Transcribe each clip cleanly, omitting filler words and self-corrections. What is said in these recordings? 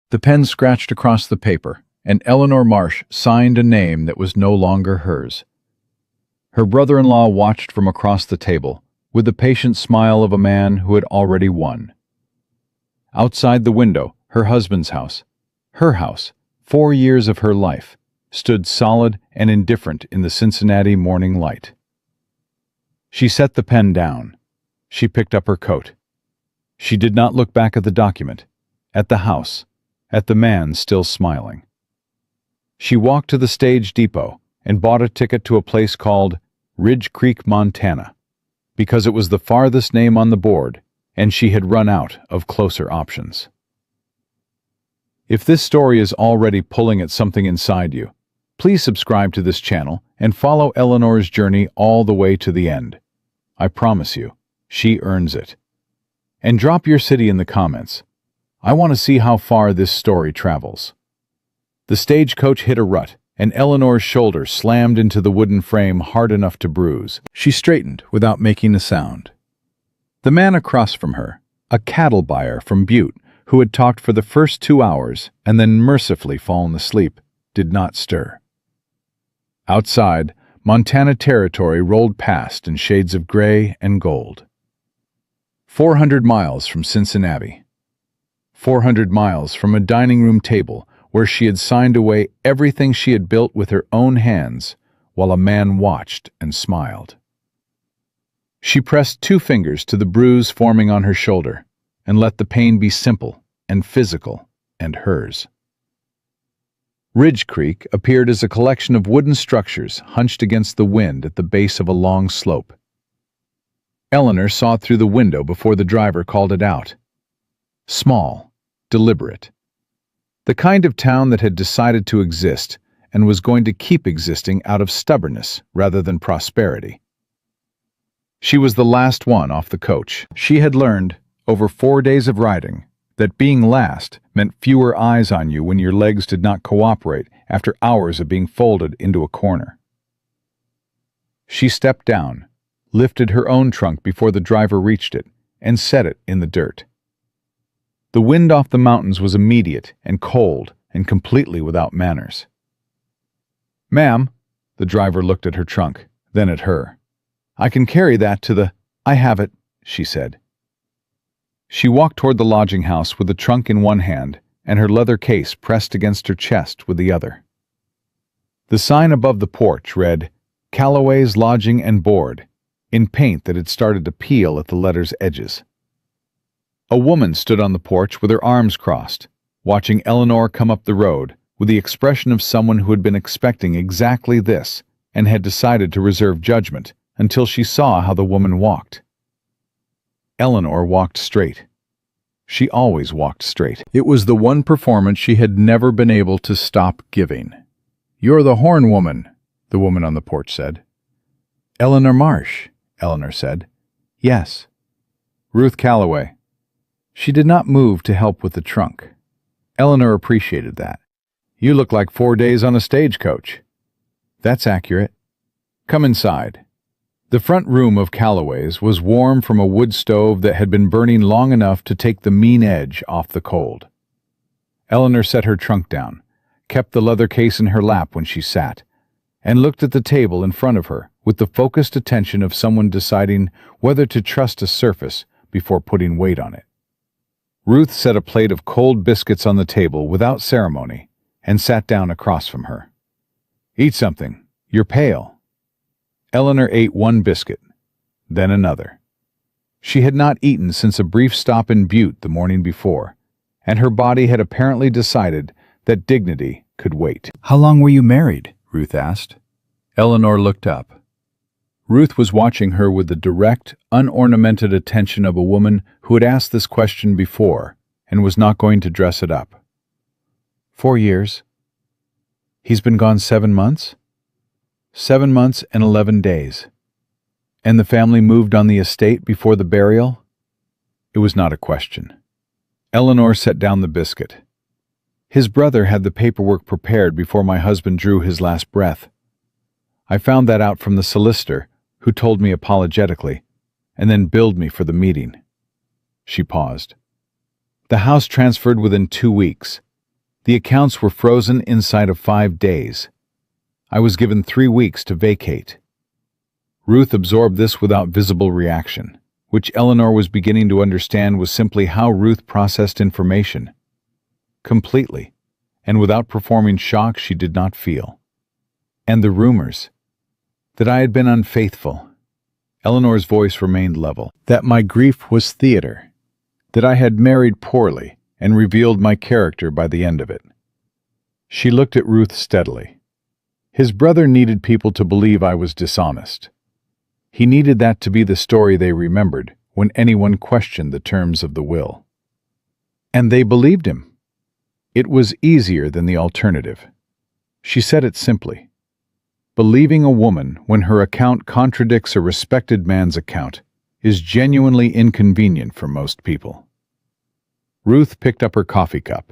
The pen scratched across the paper, and Eleanor Marsh signed a name that was no longer hers. Her brother-in-law watched from across the table, with the patient smile of a man who had already won. Outside the window, her husband's house, her house, 4 years of her life, stood solid and indifferent in the Cincinnati morning light. She set the pen down. She picked up her coat. She did not look back at the document, at the house, at the man still smiling. She walked to the stage depot and bought a ticket to a place called Ridge Creek, Montana, because it was the farthest name on the board, and she had run out of closer options. If this story is already pulling at something inside you, please subscribe to this channel and follow Eleanor's journey all the way to the end. I promise you, she earns it. And drop your city in the comments. I want to see how far this story travels. The stagecoach hit a rut, and Eleanor's shoulder slammed into the wooden frame hard enough to bruise. She straightened without making a sound. The man across from her, a cattle buyer from Butte, who had talked for the first 2 hours and then mercifully fallen asleep, did not stir. Outside, Montana Territory rolled past in shades of gray and gold. 400 miles from Cincinnati. 400 miles from a dining room table where she had signed away everything she had built with her own hands, while a man watched and smiled. She pressed 2 fingers to the bruise forming on her shoulder and let the pain be simple and physical and hers. Ridge Creek appeared as a collection of wooden structures hunched against the wind at the base of a long slope. Eleanor saw through the window before the driver called it out. Small, deliberate. The kind of town that had decided to exist and was going to keep existing out of stubbornness rather than prosperity. She was the last one off the coach. She had learned, over 4 days of riding, that being last meant fewer eyes on you when your legs did not cooperate after hours of being folded into a corner. She stepped down, lifted her own trunk before the driver reached it, and set it in the dirt. The wind off the mountains was immediate and cold and completely without manners. "Ma'am," the driver looked at her trunk, then at her. "I can carry that to the—" "I have it," she said. She walked toward the lodging house with the trunk in one hand and her leather case pressed against her chest with the other. The sign above the porch read, "Cowboys Lodging and Board," in paint that had started to peel at the letter's edges. A woman stood on the porch with her arms crossed, watching Eleanor come up the road with the expression of someone who had been expecting exactly this and had decided to reserve judgment until she saw how the woman walked. Eleanor walked straight. She always walked straight. It was the one performance she had never been able to stop giving. "You're the horn woman," the woman on the porch said. "Eleanor Marsh," Eleanor said. "Yes." "Ruth Calloway." She did not move to help with the trunk. Eleanor appreciated that. "You look like 4 days on a stagecoach." "That's accurate. Come inside." The front room of Calloway's was warm from a wood stove that had been burning long enough to take the mean edge off the cold. Eleanor set her trunk down, kept the leather case in her lap when she sat, and looked at the table in front of her with the focused attention of someone deciding whether to trust a surface before putting weight on it. Ruth set a plate of cold biscuits on the table without ceremony and sat down across from her. "Eat something. You're pale." Eleanor ate one biscuit, then another. She had not eaten since a brief stop in Butte the morning before, and her body had apparently decided that dignity could wait. "How long were you married?" Ruth asked. Eleanor looked up. Ruth was watching her with the direct, unornamented attention of a woman who had asked this question before and was not going to dress it up. 4 years. He's been gone 7 months? 7 months and 11 days. And the family moved on the estate before the burial? It was not a question. Eleanor set down the biscuit. His brother had the paperwork prepared before my husband drew his last breath. I found that out from the solicitor, who told me apologetically, and then billed me for the meeting. She paused. The house transferred within 2 weeks, The accounts were frozen inside of 5 days. I was given 3 weeks to vacate. Ruth absorbed this without visible reaction, which Eleanor was beginning to understand was simply how Ruth processed information. Completely, and without performing shock she did not feel. And the rumors that I had been unfaithful. Eleanor's voice remained level. That my grief was theater. That I had married poorly and revealed my character by the end of it. She looked at Ruth steadily. His brother needed people to believe I was dishonest. He needed that to be the story they remembered when anyone questioned the terms of the will. And they believed him. It was easier than the alternative. She said it simply. Believing a woman when her account contradicts a respected man's account is genuinely inconvenient for most people. Ruth picked up her coffee cup.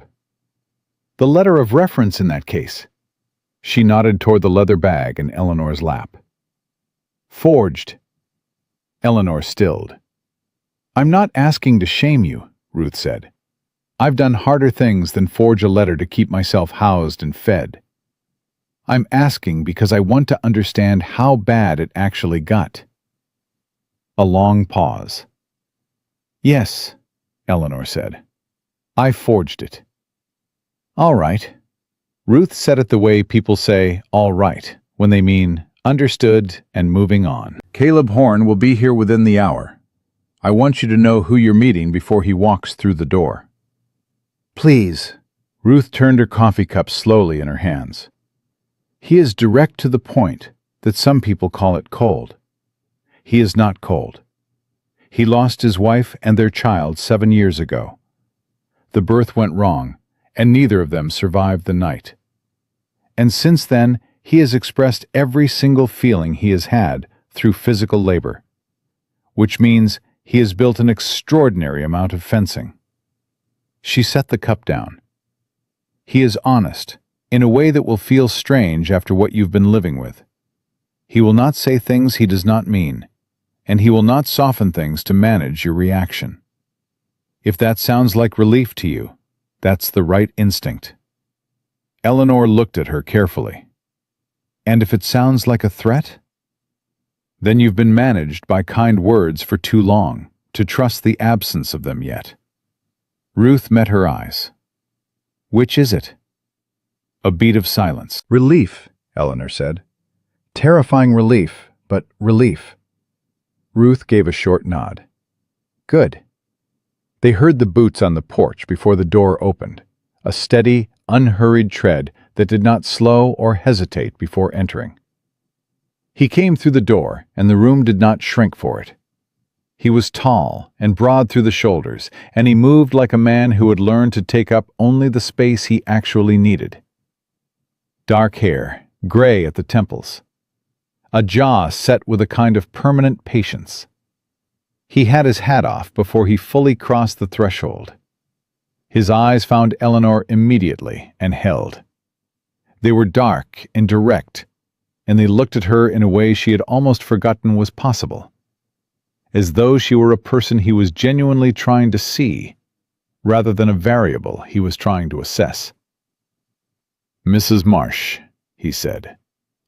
The letter of reference in that case. She nodded toward the leather bag in Eleanor's lap. Forged. Eleanor stilled. I'm not asking to shame you, Ruth said. I've done harder things than forge a letter to keep myself housed and fed. I'm asking because I want to understand how bad it actually got. A long pause. Yes, Eleanor said. I forged it. All right. Ruth said it the way people say all right when they mean understood and moving on. Caleb Horn will be here within the hour. I want you to know who you're meeting before he walks through the door. Please. Ruth turned her coffee cup slowly in her hands. He is direct to the point that some people call it cold. He is not cold. He lost his wife and their child 7 years ago. The birth went wrong, and neither of them survived the night. And since then, he has expressed every single feeling he has had through physical labor, which means he has built an extraordinary amount of fencing. She set the cup down. He is honest, in a way that will feel strange after what you've been living with. He will not say things he does not mean, and he will not soften things to manage your reaction. If that sounds like relief to you, that's the right instinct. Eleanor looked at her carefully. And if it sounds like a threat? Then you've been managed by kind words for too long to trust the absence of them yet. Ruth met her eyes. Which is it? A beat of silence. Relief, Eleanor said. Terrifying relief, but relief. Ruth gave a short nod. Good. They heard the boots on the porch before the door opened, a steady, unhurried tread that did not slow or hesitate before entering. He came through the door, and the room did not shrink for it. He was tall and broad through the shoulders, and he moved like a man who had learned to take up only the space he actually needed. Dark hair, gray at the temples. A jaw set with a kind of permanent patience. He had his hat off before he fully crossed the threshold. His eyes found Eleanor immediately and held. They were dark and direct, and they looked at her in a way she had almost forgotten was possible, as though she were a person he was genuinely trying to see, rather than a variable he was trying to assess. Mrs. Marsh, he said,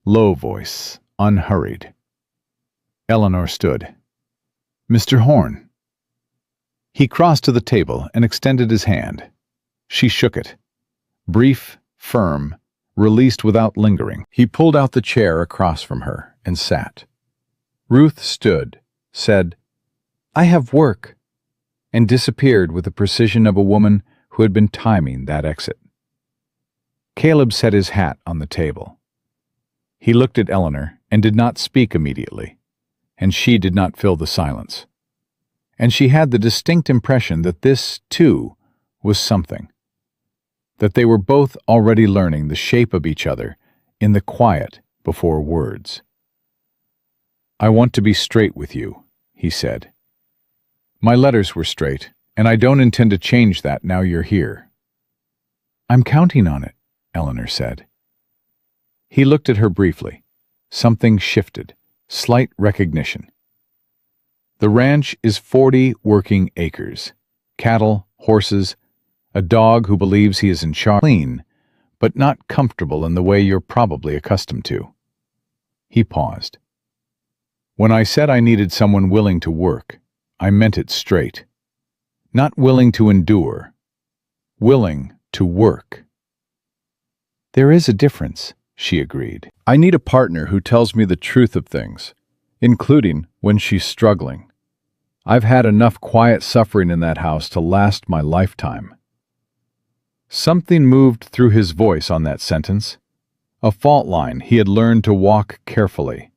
low voice, unhurried. Eleanor stood. Mr. Horn. He crossed to the table and extended his hand. She shook it. Brief, firm, released without lingering. He pulled out the chair across from her and sat. Ruth stood, said, I have work, and disappeared with the precision of a woman who had been timing that exit. Caleb set his hat on the table. He looked at Eleanor and did not speak immediately, and she did not fill the silence. And she had the distinct impression that this, too, was something. That they were both already learning the shape of each other in the quiet before words. I want to be straight with you, he said. My letters were straight, and I don't intend to change that now you're here. I'm counting on it, Eleanor said. He looked at her briefly. Something shifted, slight recognition. The ranch is 40 working acres, cattle, horses, A dog who believes he is in charge, clean, but not comfortable in the way you're probably accustomed to. He paused. When I said I needed someone willing to work, I meant it straight. Not willing to endure, willing to work. There is a difference, she agreed. I need a partner who tells me the truth of things, including when she's struggling. I've had enough quiet suffering in that house to last my lifetime. Something moved through his voice on that sentence, a fault line he had learned to walk carefully.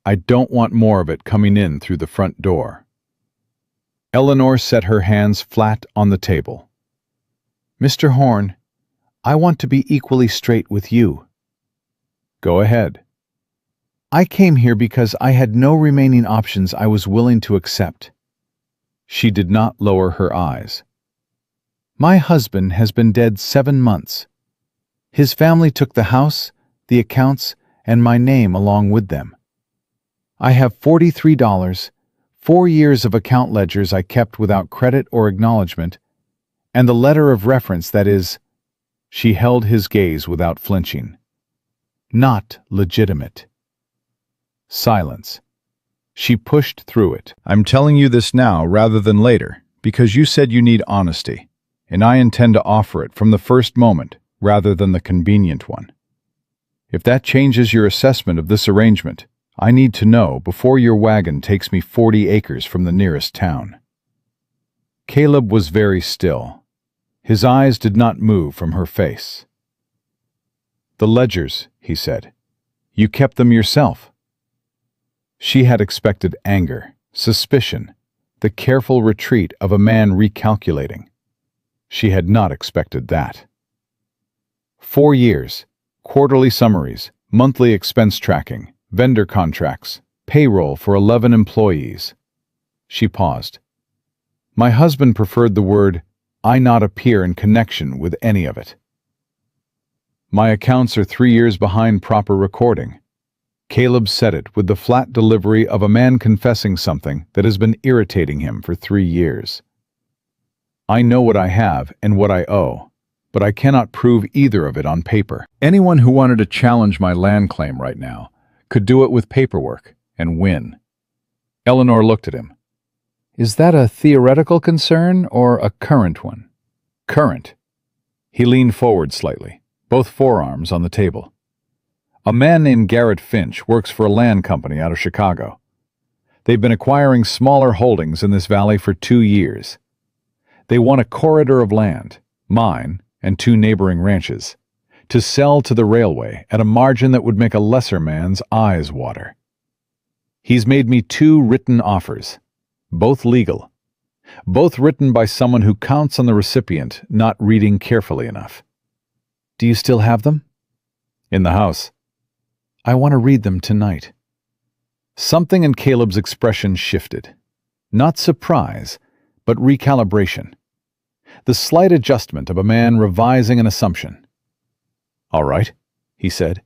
I don't want more of it coming in through the front door. Eleanor set her hands flat on the table. Mr. Horn, I want to be equally straight with you. Go ahead. I came here because I had no remaining options I was willing to accept. She did not lower her eyes. My husband has been dead 7 months. His family took the house, the accounts, and my name along with them. I have $43, 4 years of account ledgers I kept without credit or acknowledgement, and the letter of reference that is, she held his gaze without flinching, not legitimate. Silence. She pushed through it. I'm telling you this now rather than later, because you said you need honesty, and I intend to offer it from the first moment rather than the convenient one. If that changes your assessment of this arrangement, I need to know before your wagon takes me 40 acres from the nearest town. Caleb was very still. His eyes did not move from her face. The ledgers, he said. You kept them yourself. She had expected anger, suspicion, the careful retreat of a man recalculating. She had not expected that. 4 years, quarterly summaries, monthly expense tracking, vendor contracts, payroll for 11 employees. She paused. My husband preferred the word, I not appear in connection with any of it. My accounts are 3 years behind proper recording. Caleb said it with the flat delivery of a man confessing something that has been irritating him for 3 years. I know what I have and what I owe, but I cannot prove either of it on paper. Anyone who wanted to challenge my land claim right now could do it with paperwork and win. Eleanor looked at him. Is that a theoretical concern or a current one? Current. He leaned forward slightly, both forearms on the table. A man named Garrett Finch works for a land company out of Chicago. They've been acquiring smaller holdings in this valley for 2 years. They want a corridor of land, mine and 2 neighboring ranches, to sell to the railway at a margin that would make a lesser man's eyes water. He's made me 2 written offers, both legal, both written by someone who counts on the recipient not reading carefully enough. Do you still have them? In the house. I want to read them tonight. Something in Caleb's expression shifted. Not surprise, but recalibration. The slight adjustment of a man revising an assumption. All right, he said.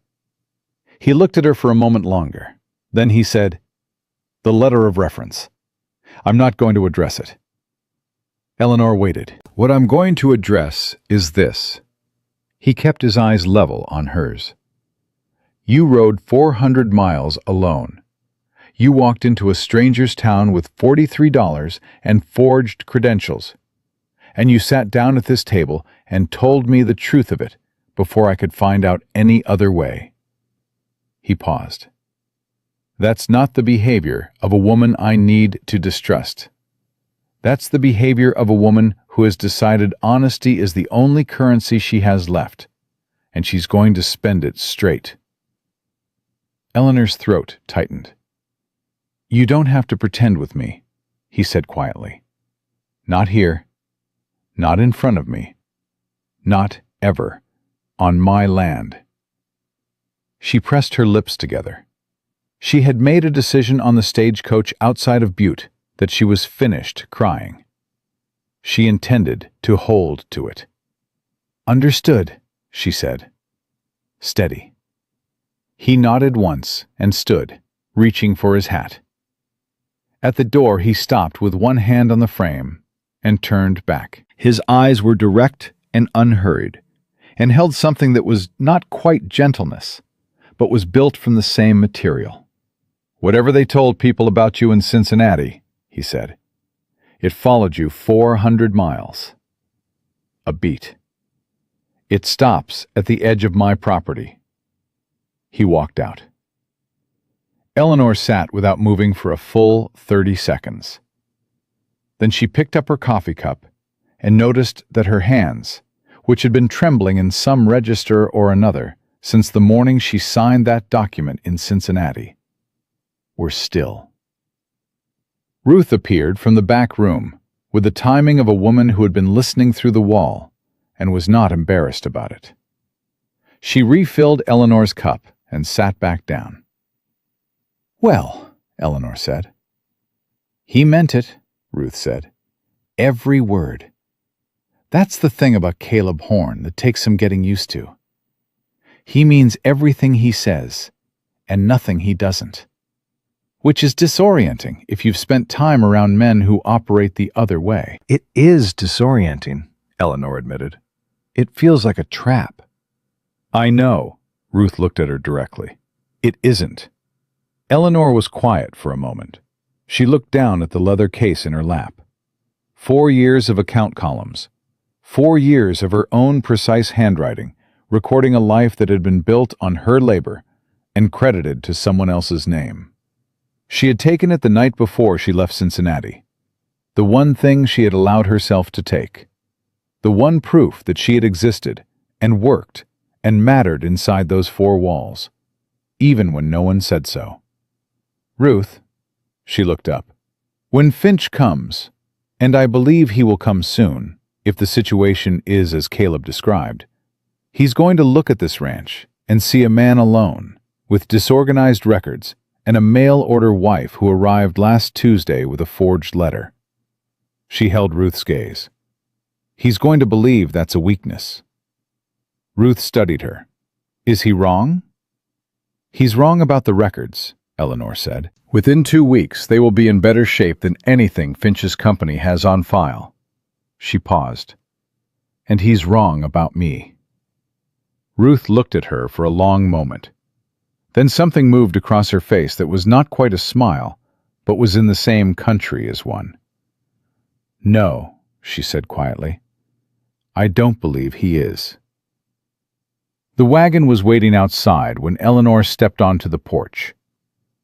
He looked at her for a moment longer. Then he said, the letter of reference. I'm not going to address it. Eleanor waited. What I'm going to address is this. He kept his eyes level on hers. You rode 400 miles alone. You walked into a stranger's town with $43 and forged credentials. And you sat down at this table and told me the truth of it before I could find out any other way. He paused. That's not the behavior of a woman I need to distrust. That's the behavior of a woman who has decided honesty is the only currency she has left, and she's going to spend it straight. Eleanor's throat tightened. You don't have to pretend with me, he said quietly. Not here. Not in front of me. Not ever. On my land. She pressed her lips together. She had made a decision on the stagecoach outside of Butte that she was finished crying. She intended to hold to it. Understood, she said. Steady. He nodded once and stood, reaching for his hat. At the door he stopped with one hand on the frame, and turned back. His eyes were direct and unhurried, and held something that was not quite gentleness, but was built from the same material. "Whatever they told people about you in Cincinnati," he said, "it followed you 400 miles. A beat. It stops at the edge of my property." He walked out. Eleanor sat without moving for a full 30 seconds. Then she picked up her coffee cup and noticed that her hands, which had been trembling in some register or another since the morning she signed that document in Cincinnati, were still. Ruth appeared from the back room with the timing of a woman who had been listening through the wall and was not embarrassed about it. She refilled Eleanor's cup and sat back down. "Well," Eleanor said. "He meant it," Ruth said. "Every word. That's the thing about Caleb Horn that takes some getting used to. He means everything he says, and nothing he doesn't. Which is disorienting if you've spent time around men who operate the other way." "It is disorienting," Eleanor admitted. "It feels like a trap." "I know," Ruth looked at her directly. "It isn't." Eleanor was quiet for a moment. She looked down at the leather case in her lap. 4 years of account columns. 4 years of her own precise handwriting, recording a life that had been built on her labor and credited to someone else's name. She had taken it the night before she left Cincinnati. The one thing she had allowed herself to take. The one proof that she had existed and worked and mattered inside those 4 walls, even when no one said so. "Ruth," she looked up, "when Finch comes, and I believe he will come soon, if the situation is as Caleb described, he's going to look at this ranch and see a man alone, with disorganized records, and a mail-order wife who arrived last Tuesday with a forged letter." She held Ruth's gaze. "He's going to believe that's a weakness." Ruth studied her. "Is he wrong?" "He's wrong about the records," Eleanor said. "Within 2 weeks, they will be in better shape than anything Finch's company has on file." She paused. "And he's wrong about me." Ruth looked at her for a long moment. Then something moved across her face that was not quite a smile, but was in the same country as one. "No," she said quietly. "I don't believe he is." The wagon was waiting outside when Eleanor stepped onto the porch.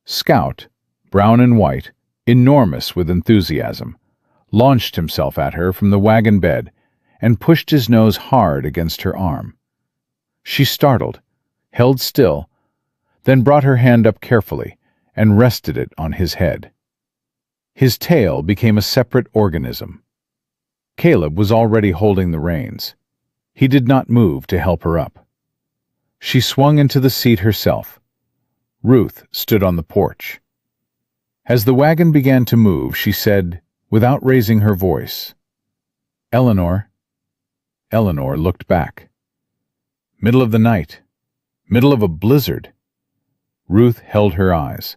Scout, brown and white, enormous with enthusiasm, launched himself at her from the wagon bed and pushed his nose hard against her arm. She startled, held still, then brought her hand up carefully and rested it on his head. His tail became a separate organism. Caleb was already holding the reins. He did not move to help her up. She swung into the seat herself. Ruth stood on the porch. As the wagon began to move, she said, without raising her voice, "Eleanor." Eleanor looked back. "Middle of the night. Middle of a blizzard." Ruth held her eyes.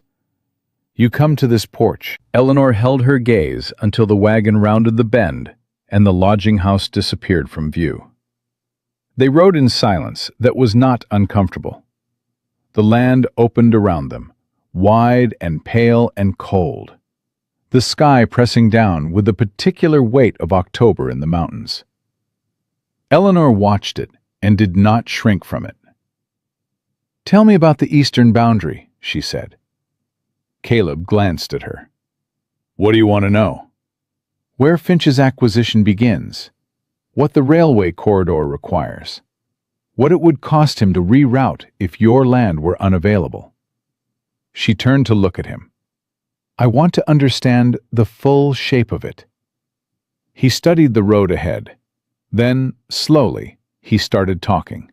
"You come to this porch." Eleanor held her gaze until the wagon rounded the bend and the lodging house disappeared from view. They rode in silence that was not uncomfortable. The land opened around them, wide and pale and cold, the sky pressing down with the particular weight of October in the mountains. Eleanor watched it and did not shrink from it. "Tell me about the eastern boundary," she said. Caleb glanced at her. "What do you want to know?" "Where Finch's acquisition begins, what the railway corridor requires, what it would cost him to reroute if your land were unavailable." She turned to look at him. "I want to understand the full shape of it." He studied the road ahead. Then, slowly, he started talking.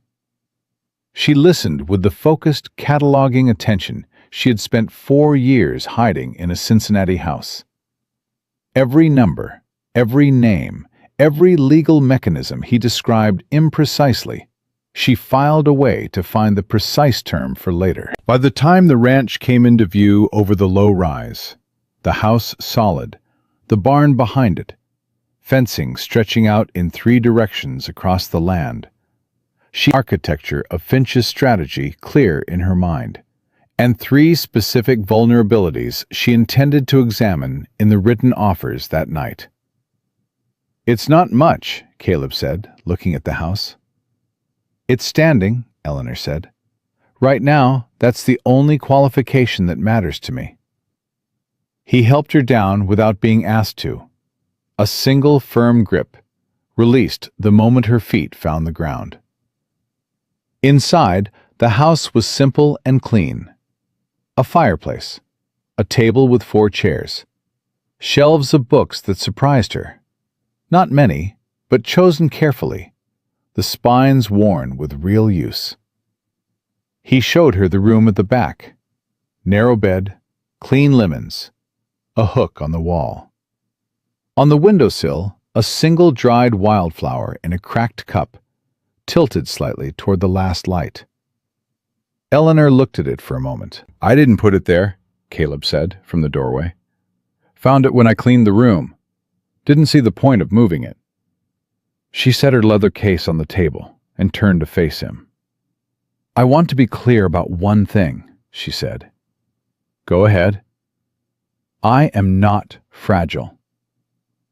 She listened with the focused, cataloging attention she had spent 4 years hiding in a Cincinnati house. Every number, every name, every legal mechanism he described imprecisely, she filed away to find the precise term for later. By the time the ranch came into view over the low rise, the house solid, the barn behind it, fencing stretching out in 3 directions across the land. She architecture of Finch's strategy clear in her mind, and 3 specific vulnerabilities she intended to examine in the written offers that night. "It's not much," Caleb said, looking at the house. "It's standing," Eleanor said. "Right now, that's the only qualification that matters to me." He helped her down without being asked to. A single firm grip, released the moment her feet found the ground. Inside, the house was simple and clean. A fireplace, a table with 4 chairs, shelves of books that surprised her. Not many, but chosen carefully, the spines worn with real use. He showed her the room at the back. Narrow bed, clean linens, a hook on the wall. On the windowsill, a single dried wildflower in a cracked cup, tilted slightly toward the last light. Eleanor looked at it for a moment. "I didn't put it there," Caleb said from the doorway. "Found it when I cleaned the room. Didn't see the point of moving it." She set her leather case on the table and turned to face him. "I want to be clear about one thing," she said. "Go ahead." "I am not fragile."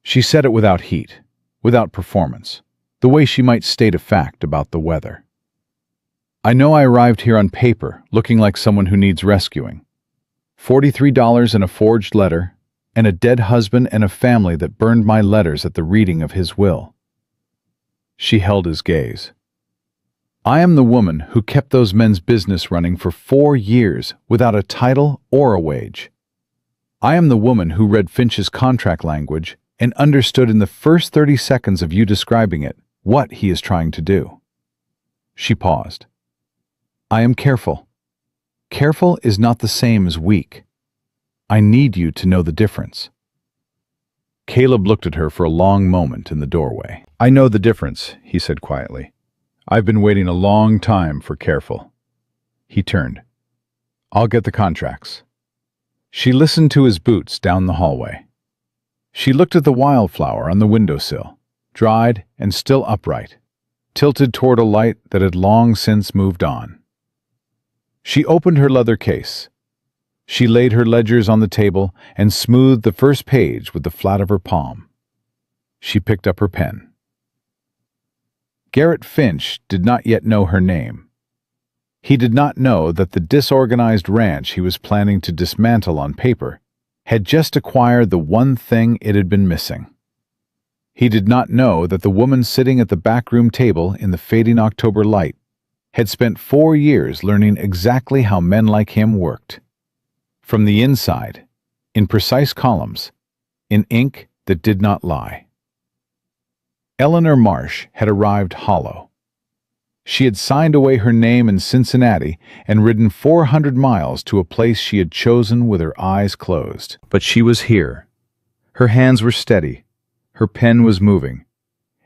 She said it without heat, without performance, the way she might state a fact about the weather. "I know I arrived here on paper, looking like someone who needs rescuing. $43 in a forged letter, and a dead husband and a family that burned my letters at the reading of his will." She held his gaze. "I am the woman who kept those men's business running for 4 years without a title or a wage. I am the woman who read Finch's contract language and understood in the first 30 seconds of you describing it what he is trying to do." She paused. "I am careful. Careful is not the same as weak. I need you to know the difference." Caleb looked at her for a long moment in the doorway. "I know the difference," he said quietly. "I've been waiting a long time for careful." He turned. "I'll get the contracts." She listened to his boots down the hallway. She looked at the wildflower on the windowsill, dried and still upright, tilted toward a light that had long since moved on. She opened her leather case. She laid her ledgers on the table and smoothed the first page with the flat of her palm. She picked up her pen. Garrett Finch did not yet know her name. He did not know that the disorganized ranch he was planning to dismantle on paper had just acquired the one thing it had been missing. He did not know that the woman sitting at the backroom table in the fading October light had spent 4 years learning exactly how men like him worked. From the inside, in precise columns, in ink that did not lie. Eleanor Marsh had arrived hollow. She had signed away her name in Cincinnati and ridden 400 miles to a place she had chosen with her eyes closed. But she was here. Her hands were steady. Her pen was moving.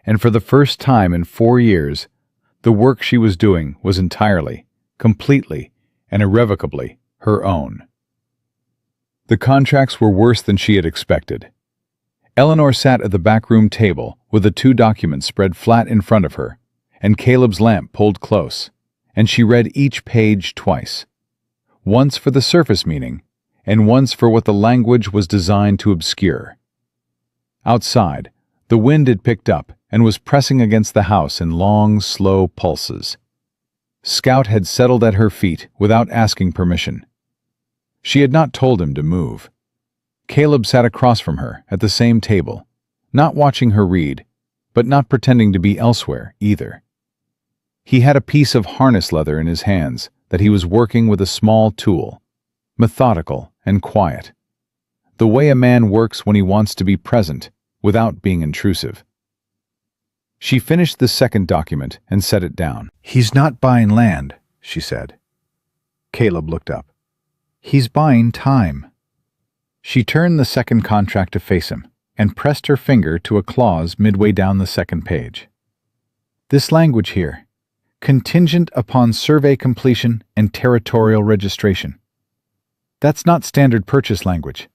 And for the first time in 4 years, the work she was doing was entirely, completely, and irrevocably her own. The contracts were worse than she had expected. Eleanor sat at the backroom table with the 2 documents spread flat in front of her, and Caleb's lamp pulled close, and she read each page twice, once for the surface meaning, and once for what the language was designed to obscure. Outside, the wind had picked up and was pressing against the house in long, slow pulses. Scout had settled at her feet without asking permission. She had not told him to move. Caleb sat across from her at the same table, not watching her read, but not pretending to be elsewhere either. He had a piece of harness leather in his hands that he was working with a small tool, methodical and quiet, the way a man works when he wants to be present without being intrusive. She finished the second document and set it down. "He's not buying land," she said. Caleb looked up. "He's buying time." She turned the second contract to face him and pressed her finger to a clause midway down the second page. "This language here, contingent upon survey completion and territorial registration. That's not standard purchase language.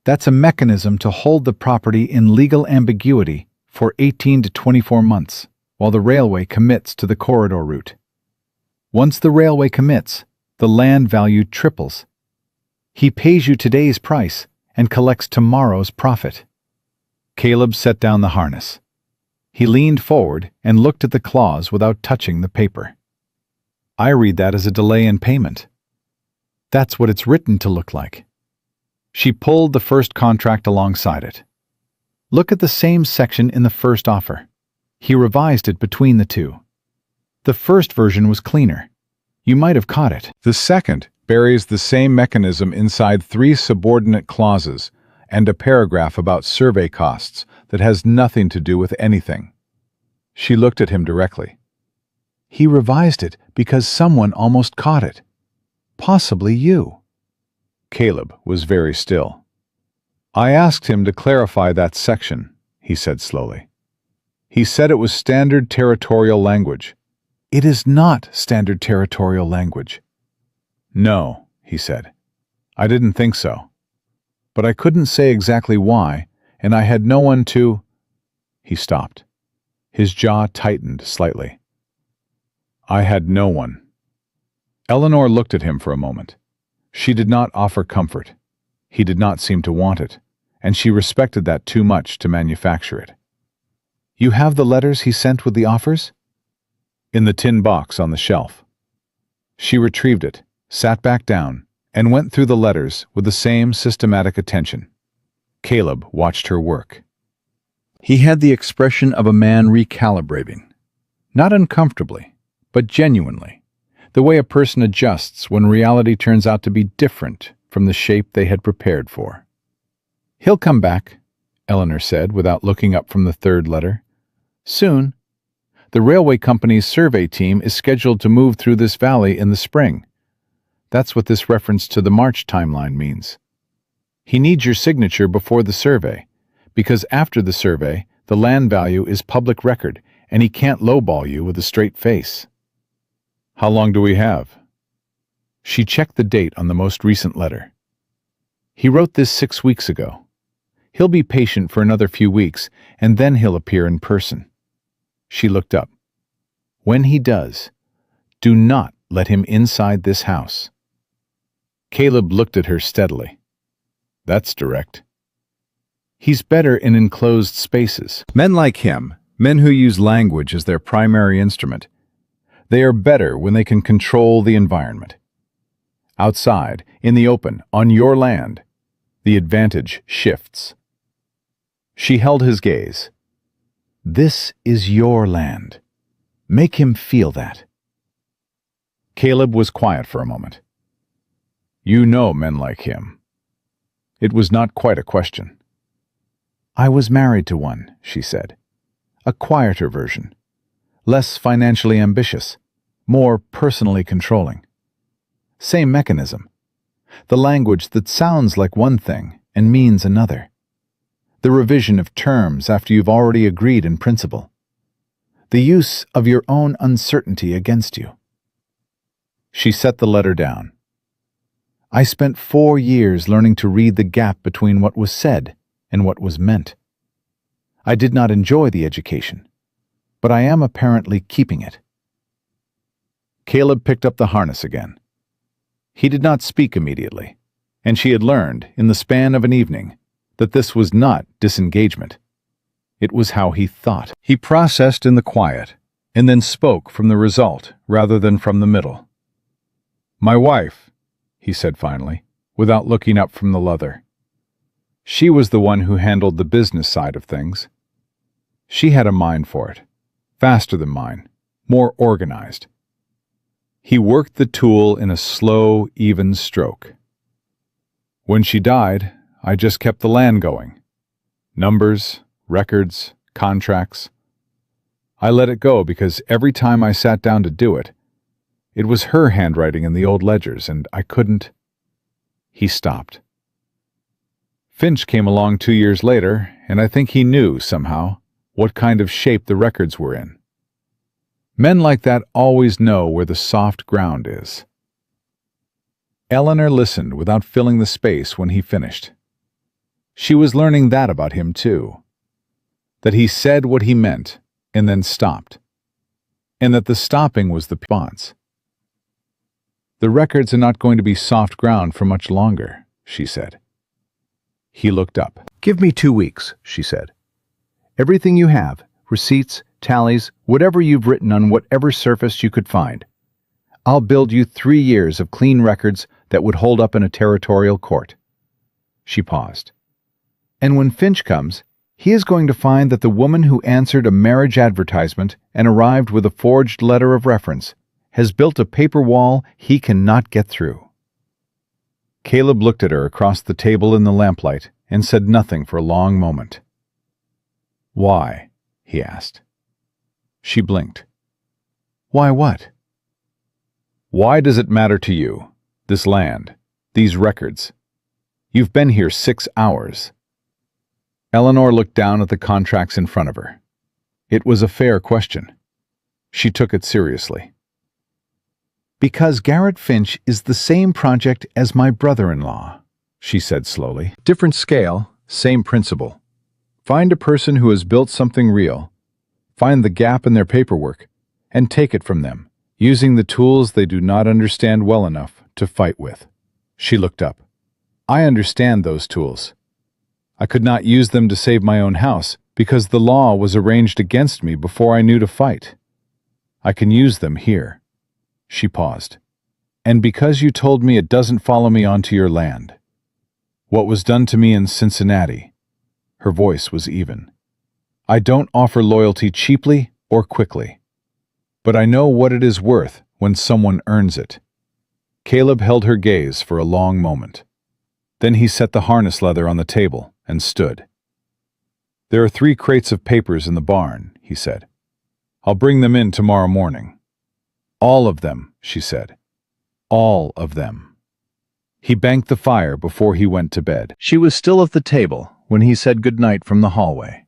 That's a mechanism to hold the property in legal ambiguity for 18 to 24 months, while the railway commits to the corridor route. Once the railway commits, the land value triples. He pays you today's price and collects tomorrow's profit. Caleb set down the harness. He leaned forward and looked at the clause without touching the paper. I read that as a delay in payment. That's what it's written to look like. She pulled the first contract alongside it. Look at the same section in the first offer. He revised it between the two. The first version was cleaner. You might have caught it. The second buries the same mechanism inside 3 subordinate clauses and a paragraph about survey costs that has nothing to do with anything. She looked at him directly. He revised it because someone almost caught it. Possibly you. Caleb was very still. I asked him to clarify that section, he said slowly. He said it was standard territorial language. It is not standard territorial language. No, he said. I didn't think so. But I couldn't say exactly why, and I had no one to... He stopped. His jaw tightened slightly. I had no one. Eleanor looked at him for a moment. She did not offer comfort. He did not seem to want it, and she respected that too much to manufacture it. You have the letters he sent with the offers? In the tin box on the shelf. She retrieved it, sat back down, and went through the letters with the same systematic attention. Caleb watched her work. He had the expression of a man recalibrating. Not uncomfortably, but genuinely. The way a person adjusts when reality turns out to be different from the shape they had prepared for. He'll come back, Eleanor said without looking up from the third letter. Soon. The railway company's survey team is scheduled to move through this valley in the spring. That's what this reference to the March timeline means. He needs your signature before the survey, because after the survey, the land value is public record and he can't lowball you with a straight face. How long do we have? She checked the date on the most recent letter. He wrote this 6 weeks ago. He'll be patient for another few weeks, and then he'll appear in person. She looked up. When he does, do not let him inside this house. Caleb looked at her steadily. That's direct. He's better in enclosed spaces. Men like him, men who use language as their primary instrument, they are better when they can control the environment. Outside, in the open, on your land, the advantage shifts. She held his gaze. This is your land. Make him feel that. Caleb was quiet for a moment. You know men like him. It was not quite a question. I was married to one, she said. A quieter version. Less financially ambitious, more personally controlling. Same mechanism. The language that sounds like one thing and means another. The revision of terms after you've already agreed in principle. The use of your own uncertainty against you. She set the letter down. I spent 4 years learning to read the gap between what was said and what was meant. I did not enjoy the education, but I am apparently keeping it. Caleb picked up the harness again. He did not speak immediately, and she had learned, in the span of an evening, that this was not disengagement. It was how he thought. He processed in the quiet, and then spoke from the result rather than from the middle. My wife, he said finally, without looking up from the leather. She was the one who handled the business side of things. She had a mind for it, faster than mine, more organized. He worked the tool in a slow, even stroke. When she died, I just kept the land going. Numbers, records, contracts. I let it go because every time I sat down to do it, it was her handwriting in the old ledgers, and I couldn't... He stopped. Finch came along 2 years later, and I think he knew, somehow, what kind of shape the records were in. Men like that always know where the soft ground is. Eleanor listened without filling the space when he finished. She was learning that about him too. That he said what he meant and then stopped. And that the stopping was the response. "The records are not going to be soft ground for much longer," she said. He looked up. "Give me 2 weeks," she said. "Everything you have, receipts, tallies, whatever you've written on whatever surface you could find. I'll build you 3 years of clean records that would hold up in a territorial court." She paused. "And when Finch comes, he is going to find that the woman who answered a marriage advertisement and arrived with a forged letter of reference has built a paper wall he cannot get through." Caleb looked at her across the table in the lamplight and said nothing for a long moment. "Why?" he asked. She blinked. "Why what?" "Why does it matter to you? This land, these records. You've been here 6 hours. Eleanor looked down at the contracts in front of her. It was a fair question. She took it seriously. "Because Garrett Finch is the same project as my brother-in-law," she said slowly. "Different scale, same principle. Find a person who has built something real, find the gap in their paperwork, and take it from them, using the tools they do not understand well enough to fight with." She looked up. "I understand those tools. I could not use them to save my own house because the law was arranged against me before I knew to fight. I can use them here." She paused. "And because you told me it doesn't follow me onto your land. What was done to me in Cincinnati," her voice was even. "I don't offer loyalty cheaply or quickly. But I know what it is worth when someone earns it." Caleb held her gaze for a long moment. Then he set the harness leather on the table and stood. "There are 3 crates of papers in the barn," he said. "I'll bring them in tomorrow morning." "All of them," she said. "All of them." He banked the fire before he went to bed. She was still at the table when he said goodnight from the hallway.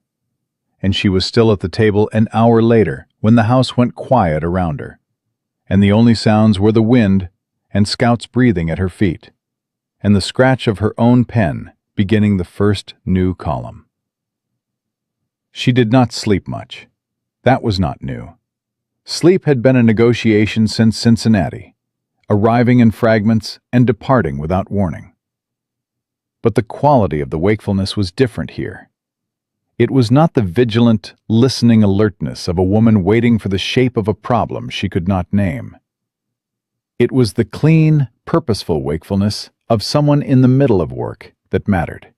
And she was still at the table an hour later when the house went quiet around her, and the only sounds were the wind and Scout's breathing at her feet, and the scratch of her own pen beginning the first new column. She did not sleep much. That was not new. Sleep had been a negotiation since Cincinnati, arriving in fragments and departing without warning. But the quality of the wakefulness was different here. It was not the vigilant, listening alertness of a woman waiting for the shape of a problem she could not name. It was the clean, purposeful wakefulness of someone in the middle of work that mattered.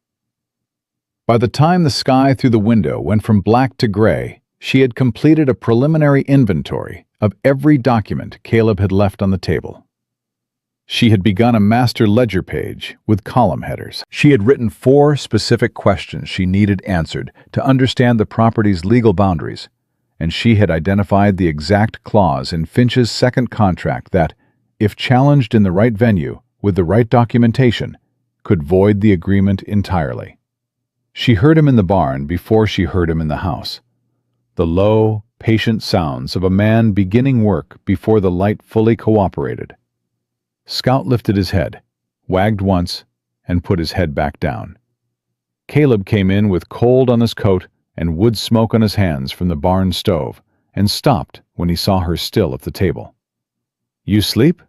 By the time the sky through the window went from black to gray, she had completed a preliminary inventory of every document Caleb had left on the table. She had begun a master ledger page with column headers. She had written 4 specific questions she needed answered to understand the property's legal boundaries, and she had identified the exact clause in Finch's second contract that, if challenged in the right venue with the right documentation, could void the agreement entirely. She heard him in the barn before she heard him in the house. The low, patient sounds of a man beginning work before the light fully cooperated. Scout lifted his head, wagged once, and put his head back down. Caleb came in with cold on his coat and wood smoke on his hands from the barn stove, and stopped when he saw her still at the table. "You sleep?"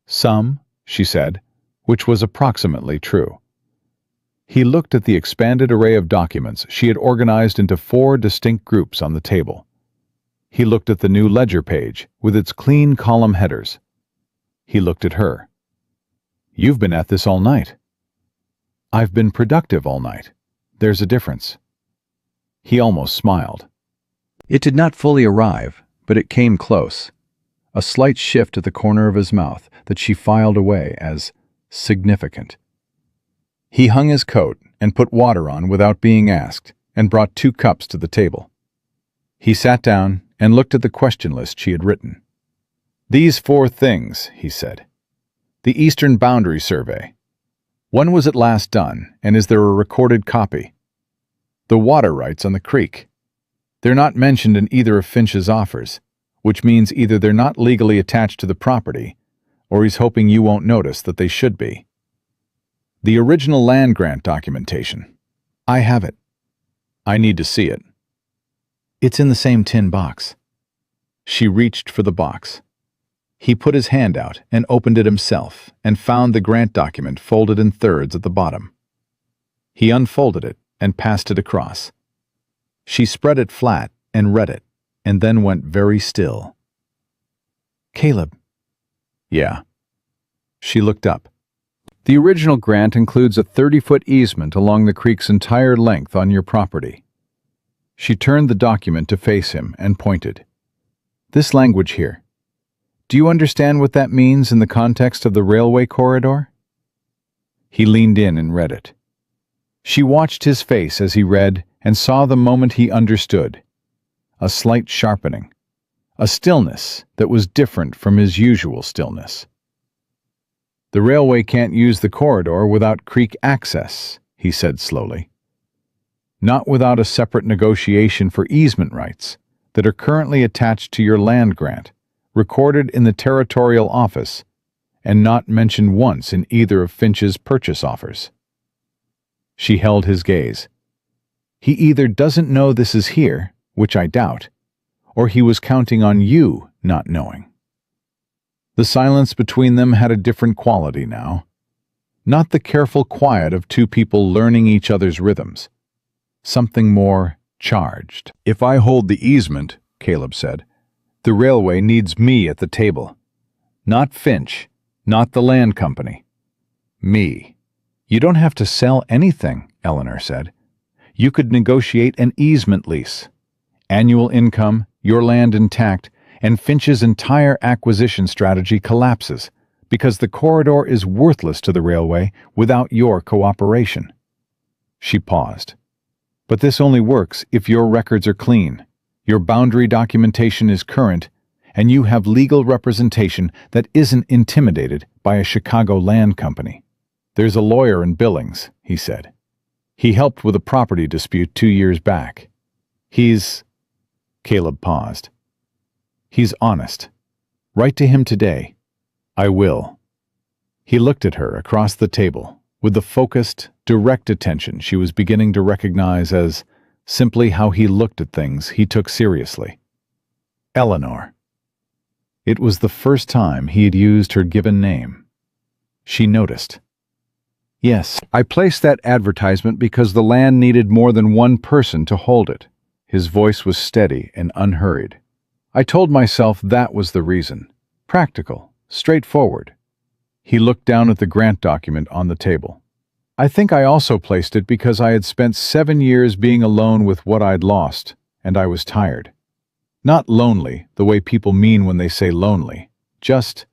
"Some," she said, which was approximately true. He looked at the expanded array of documents she had organized into 4 distinct groups on the table. He looked at the new ledger page with its clean column headers. He looked at her. "You've been at this all night." "I've been productive all night. There's a difference." He almost smiled. It did not fully arrive, but it came close. A slight shift at the corner of his mouth that she filed away as significant. He hung his coat and put water on without being asked, and brought 2 cups to the table. He sat down and looked at the question list she had written. "These 4 things," he said. "The Eastern Boundary Survey. When was it last done, and is there a recorded copy? The water rights on the creek. They're not mentioned in either of Finch's offers, which means either they're not legally attached to the property, or he's hoping you won't notice that they should be. The original land grant documentation. I have it. I need to see it. It's in the same tin box. She reached for the box. He put his hand out and opened it himself and found the grant document folded in thirds at the bottom. He unfolded it and passed it across. She spread it flat and read it, and then went very still. Caleb. Yeah. She looked up. The original grant includes a 30-foot easement along the creek's entire length on your property. She turned the document to face him and pointed. This language here. Do you understand what that means in the context of the railway corridor? He leaned in and read it. She watched his face as he read and saw the moment he understood. A slight sharpening. A stillness that was different from his usual stillness. The railway can't use the corridor without creek access, he said slowly. Not without a separate negotiation for easement rights that are currently attached to your land grant, recorded in the territorial office, and not mentioned once in either of Finch's purchase offers. She held his gaze. He either doesn't know this is here, which I doubt, or he was counting on you not knowing. The silence between them had a different quality now. Not the careful quiet of two people learning each other's rhythms. Something more charged. If I hold the easement, Caleb said, the railway needs me at the table. Not Finch, not the land company. Me. You don't have to sell anything, Eleanor said. You could negotiate an easement lease. Annual income, your land intact, and Finch's entire acquisition strategy collapses because the corridor is worthless to the railway without your cooperation. She paused. But this only works if your records are clean, your boundary documentation is current, and you have legal representation that isn't intimidated by a Chicago land company. There's a lawyer in Billings, he said. He helped with a property dispute 2 years back. Caleb paused. He's honest. Write to him today. I will. He looked at her across the table with the focused, direct attention she was beginning to recognize as simply how he looked at things he took seriously. Eleanor. It was the first time he had used her given name. She noticed. Yes, I placed that advertisement because the land needed more than one person to hold it. His voice was steady and unhurried. I told myself that was the reason. Practical, straightforward. He looked down at the grant document on the table. I think I also placed it because I had spent 7 years being alone with what I'd lost, and I was tired. Not lonely, the way people mean when they say lonely. Just...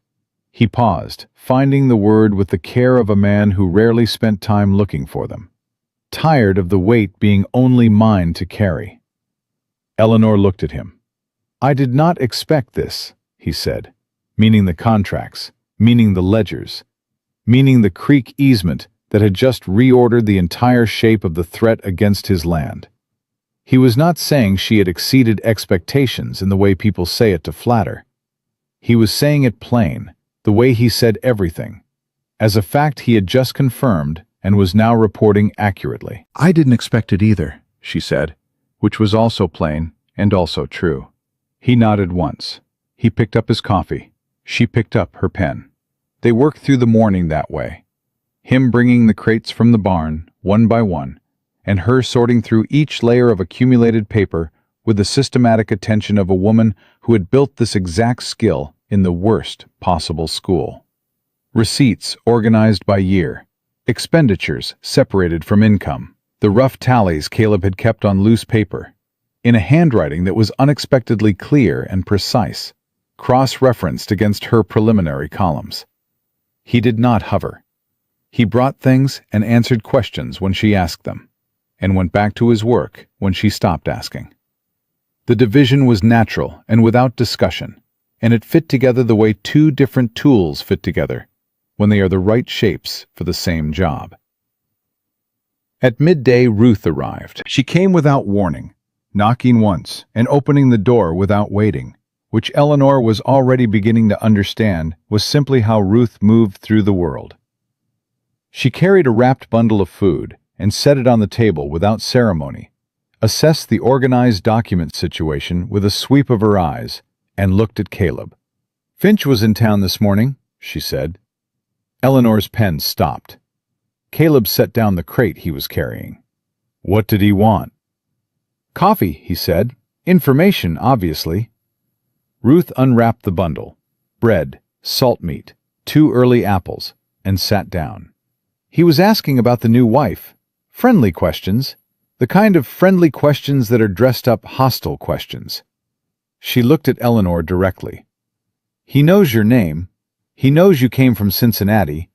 He paused, finding the word with the care of a man who rarely spent time looking for them. Tired of the weight being only mine to carry. Eleanor looked at him. I did not expect this, he said, meaning the contracts, meaning the ledgers, meaning the creek easement that had just reordered the entire shape of the threat against his land. He was not saying she had exceeded expectations in the way people say it to flatter. He was saying it plain, the way he said everything, as a fact he had just confirmed and was now reporting accurately. I didn't expect it either, she said, which was also plain and also true. He nodded once. He picked up his coffee. She picked up her pen. They worked through the morning that way. Him bringing the crates from the barn, one by one, and her sorting through each layer of accumulated paper with the systematic attention of a woman who had built this exact skill in the worst possible school. Receipts organized by year. Expenditures separated from income. The rough tallies Caleb had kept on loose paper, in a handwriting that was unexpectedly clear and precise, cross-referenced against her preliminary columns. He did not hover. He brought things and answered questions when she asked them, and went back to his work when she stopped asking. The division was natural and without discussion, and it fit together the way two different tools fit together, when they are the right shapes for the same job. At midday, Ruth arrived. She came without warning, knocking once and opening the door without waiting, which Eleanor was already beginning to understand was simply how Ruth moved through the world. She carried a wrapped bundle of food and set it on the table without ceremony, assessed the organized document situation with a sweep of her eyes, and looked at Caleb. "Finch was in town this morning," she said. Eleanor's pen stopped. Caleb set down the crate he was carrying. "What did he want?" "Coffee," he said. "Information, obviously." Ruth unwrapped the bundle. Bread, salt meat, 2 early apples, and sat down. He was asking about the new wife. Friendly questions. The kind of friendly questions that are dressed up hostile questions. She looked at Eleanor directly. "He knows your name. He knows you came from Cincinnati.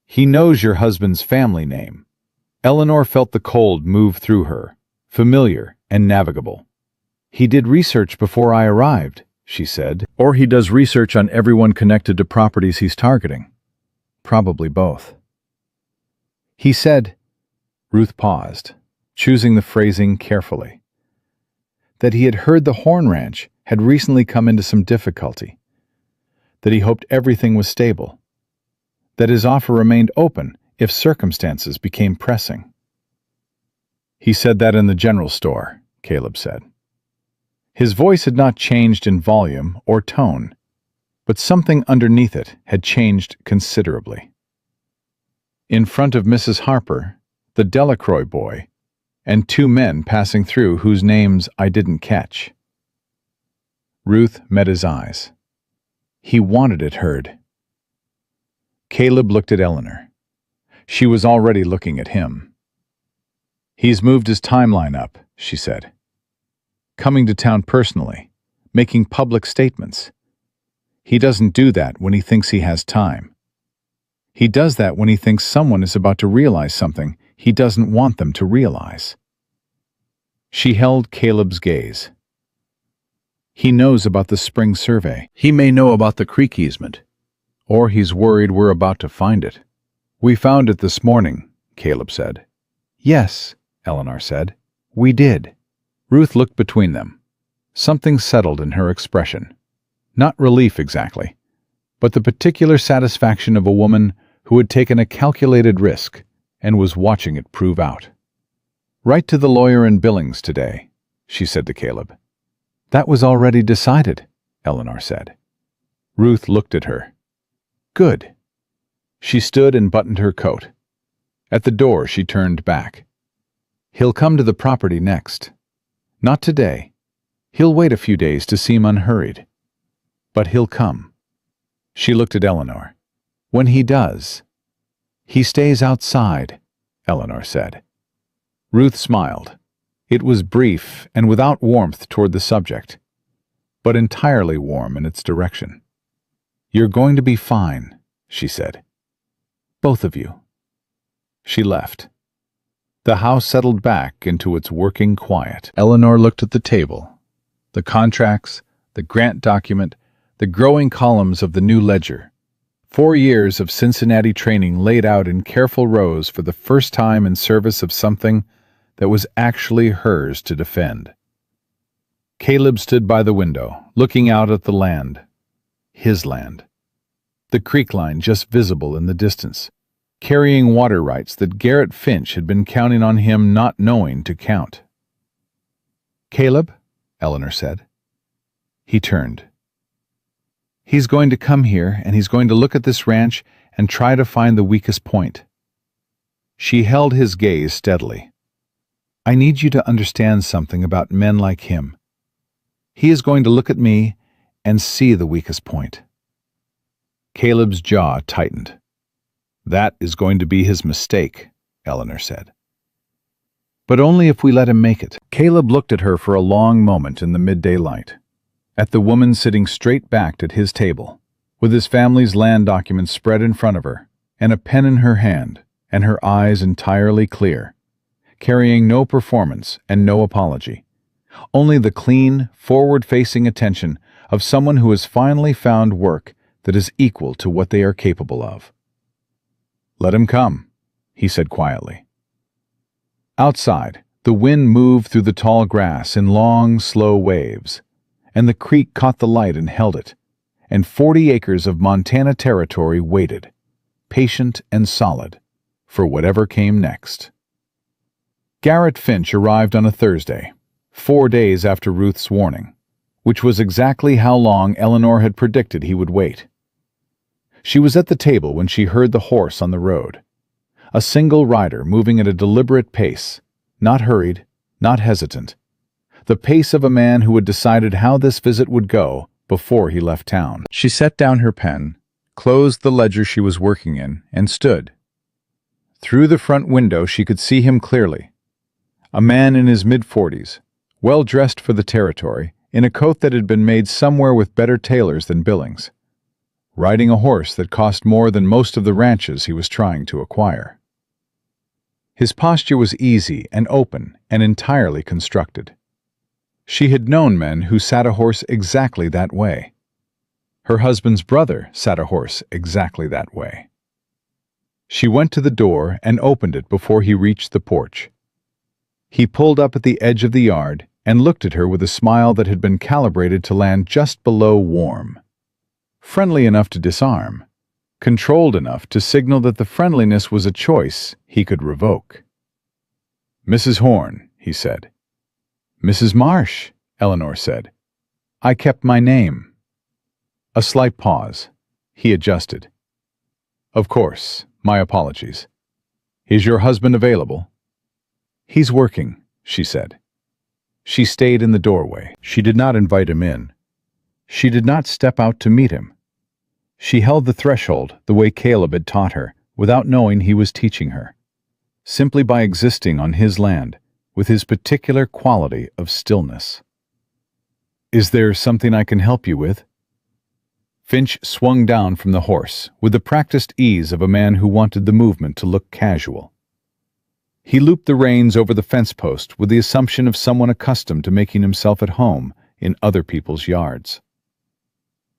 He knows your husband's family name." Eleanor felt the cold move through her, familiar and navigable. "He did research before I arrived," she said. "Or he does research on everyone connected to properties he's targeting. Probably both." He said, Ruth paused, choosing the phrasing carefully, that he had heard the Horn Ranch had recently come into some difficulty, that he hoped everything was stable, that his offer remained open if circumstances became pressing. "He said that in the general store," Caleb said. His voice had not changed in volume or tone, but something underneath it had changed considerably. In front of Mrs. Harper, the Delacroix boy, and 2 men passing through whose names I didn't catch. Ruth met his eyes. He wanted it heard. Caleb looked at Eleanor. She was already looking at him. "He's moved his timeline up," she said. "Coming to town personally, making public statements. He doesn't do that when he thinks he has time. He does that when he thinks someone is about to realize something he doesn't want them to realize." She held Caleb's gaze. "He knows about the spring survey. He may know about the creek easement. Or he's worried we're about to find it." "We found it this morning," Caleb said. "Yes," Eleanor said. "We did." Ruth looked between them. Something settled in her expression. Not relief exactly, but the particular satisfaction of a woman who had taken a calculated risk and was watching it prove out. "Write to the lawyer in Billings today," she said to Caleb. "That was already decided," Eleanor said. Ruth looked at her. "Good." She stood and buttoned her coat. At the door she turned back. "He'll come to the property next. Not today. He'll wait a few days to seem unhurried. But he'll come." She looked at Eleanor. "When he does—" "He stays outside," Eleanor said. Ruth smiled. It was brief and without warmth toward the subject, but entirely warm in its direction. "You're going to be fine," she said. "Both of you." She left. The house settled back into its working quiet. Eleanor looked at the table, the contracts, the grant document, the growing columns of the new ledger. 4 years of Cincinnati training laid out in careful rows for the first time in service of something that was actually hers to defend. Caleb stood by the window, looking out at the land. His land. The creek line just visible in the distance, carrying water rights that Garrett Finch had been counting on him not knowing to count. "Caleb," Eleanor said. He turned. "He's going to come here, and he's going to look at this ranch and try to find the weakest point." She held his gaze steadily. "I need you to understand something about men like him. He is going to look at me and see the weakest point." Caleb's jaw tightened. "That is going to be his mistake," Eleanor said. "But only if we let him make it." Caleb looked at her for a long moment in the midday light, at the woman sitting straight-backed at his table, with his family's land documents spread in front of her, and a pen in her hand, and her eyes entirely clear, carrying no performance and no apology, only the clean, forward-facing attention of someone who has finally found work that is equal to what they are capable of. "Let him come," he said quietly. Outside, the wind moved through the tall grass in long, slow waves, and the creek caught the light and held it, and 40 acres of Montana territory waited, patient and solid, for whatever came next. Garrett Finch arrived on a Thursday, 4 days after Ruth's warning, which was exactly how long Eleanor had predicted he would wait. She was at the table when she heard the horse on the road. A single rider moving at a deliberate pace, not hurried, not hesitant. The pace of a man who had decided how this visit would go before he left town. She set down her pen, closed the ledger she was working in, and stood. Through the front window she could see him clearly. A man in his mid-40s, well dressed for the territory, in a coat that had been made somewhere with better tailors than Billings, riding a horse that cost more than most of the ranches he was trying to acquire. His posture was easy and open and entirely constructed. She had known men who sat a horse exactly that way. Her husband's brother sat a horse exactly that way. She went to the door and opened it before he reached the porch. He pulled up at the edge of the yard and looked at her with a smile that had been calibrated to land just below warm. Friendly enough to disarm, controlled enough to signal that the friendliness was a choice he could revoke. "Mrs. Horn," he said. "Mrs. Marsh," Eleanor said. "I kept my name." A slight pause. He adjusted. "Of course, my apologies. Is your husband available?" "He's working," she said. She stayed in the doorway. She did not invite him in. She did not step out to meet him. She held the threshold the way Caleb had taught her, without knowing he was teaching her, simply by existing on his land, with his particular quality of stillness. "Is there something I can help you with?" Finch swung down from the horse, with the practiced ease of a man who wanted the movement to look casual. He looped the reins over the fence post with the assumption of someone accustomed to making himself at home in other people's yards.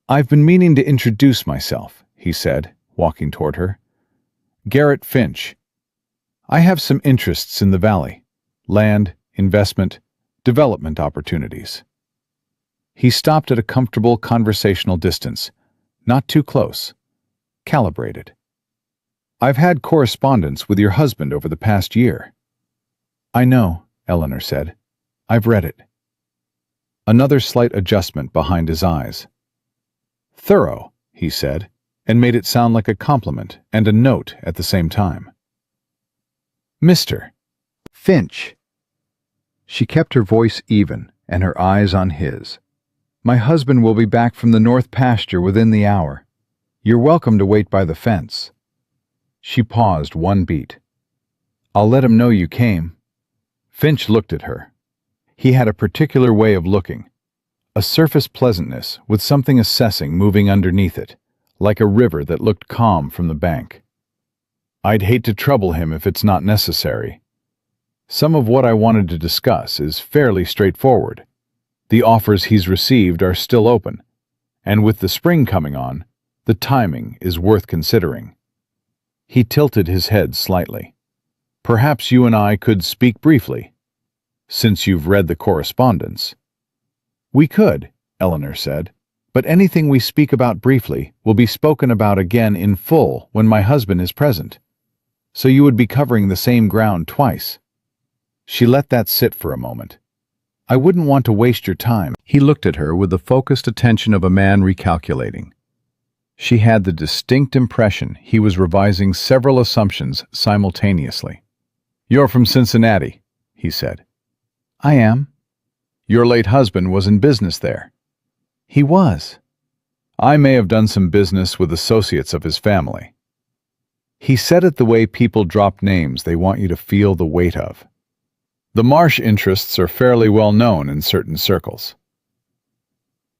"I've been meaning to introduce myself," he said, walking toward her. "Garrett Finch. I have some interests in the valley. Land, investment, development opportunities." He stopped at a comfortable conversational distance, not too close, calibrated. "I've had correspondence with your husband over the past year." "I know," Eleanor said. "I've read it." Another slight adjustment behind his eyes. "Thorough," he said, and made it sound like a compliment and a note at the same time. "Mr. Finch." She kept her voice even and her eyes on his. "My husband will be back from the north pasture within the hour. You're welcome to wait by the fence." She paused one beat. "I'll let him know you came." Finch looked at her. He had a particular way of looking, a surface pleasantness with something assessing moving underneath it, like a river that looked calm from the bank. "I'd hate to trouble him if it's not necessary. Some of what I wanted to discuss is fairly straightforward. The offers he's received are still open, and with the spring coming on, the timing is worth considering." He tilted his head slightly. "Perhaps you and I could speak briefly, since you've read the correspondence." "We could," Eleanor said, "but anything we speak about briefly will be spoken about again in full when my husband is present. So you would be covering the same ground twice." She let that sit for a moment. "I wouldn't want to waste your time." He looked at her with the focused attention of a man recalculating. She had the distinct impression he was revising several assumptions simultaneously. "You're from Cincinnati," he said. "I am." "Your late husband was in business there." "He was." "I may have done some business with associates of his family." He said it the way people drop names they want you to feel the weight of. "The Marsh interests are fairly well known in certain circles."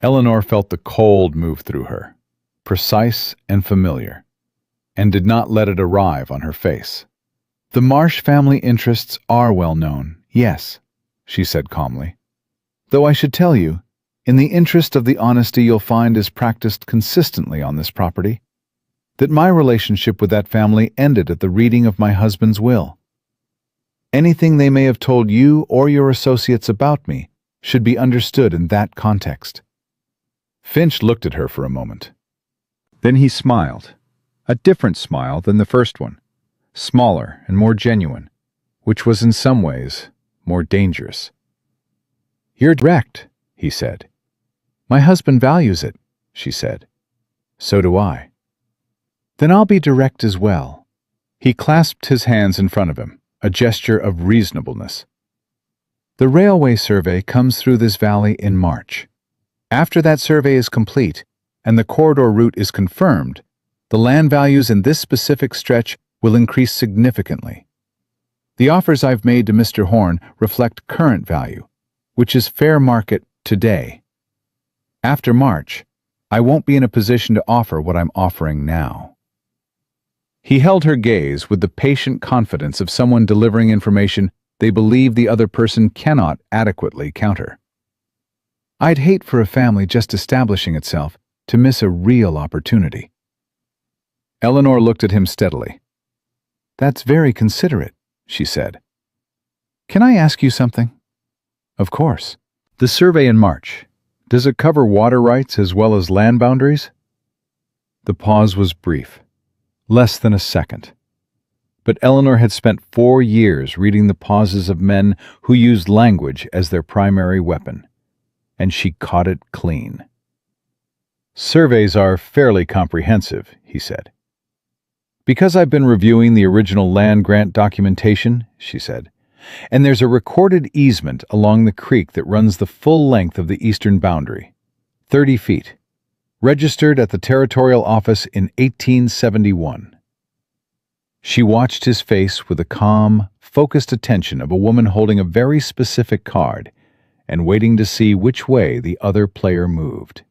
Eleanor felt the cold move through her, precise and familiar, and did not let it arrive on her face. "The Marsh family interests are well known, yes," she said calmly. "Though I should tell you, in the interest of the honesty you'll find is practiced consistently on this property, that my relationship with that family ended at the reading of my husband's will. Anything they may have told you or your associates about me should be understood in that context." Finch looked at her for a moment. Then he smiled, a different smile than the first one, smaller and more genuine, which was in some ways more dangerous. "You're direct," he said. "My husband values it," she said. "So do I." "Then I'll be direct as well." He clasped his hands in front of him, a gesture of reasonableness. "The railway survey comes through this valley in March. After that survey is complete and the corridor route is confirmed, the land values in this specific stretch will increase significantly. The offers I've made to Mr. Horn reflect current value, which is fair market today. After March, I won't be in a position to offer what I'm offering now." He held her gaze with the patient confidence of someone delivering information they believe the other person cannot adequately counter. "I'd hate for a family just establishing itself to miss a real opportunity." Eleanor looked at him steadily. "That's very considerate," she said. "Can I ask you something?" "Of course." "The survey in March, does it cover water rights as well as land boundaries?" The pause was brief, less than a second. But Eleanor had spent 4 years reading the pauses of men who used language as their primary weapon, and she caught it clean. "Surveys are fairly comprehensive," he said. "Because I've been reviewing the original land grant documentation," she said, "and there's a recorded easement along the creek that runs the full length of the eastern boundary, 30 feet, registered at the Territorial Office in 1871. She watched his face with the calm, focused attention of a woman holding a very specific card and waiting to see which way the other player moved.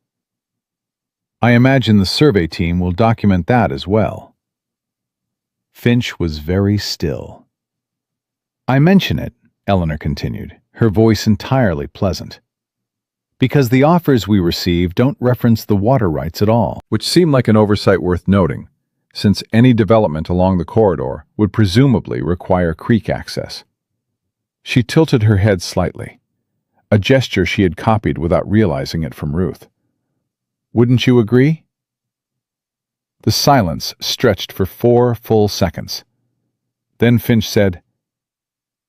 "I imagine the survey team will document that as well." Finch was very still. "I mention it," Eleanor continued, her voice entirely pleasant, "because the offers we receive don't reference the water rights at all," which seemed like an oversight worth noting, since any development along the corridor would presumably require creek access. She tilted her head slightly, a gesture she had copied without realizing it from Ruth. "Wouldn't you agree?" The silence stretched for 4 full seconds. Then Finch said,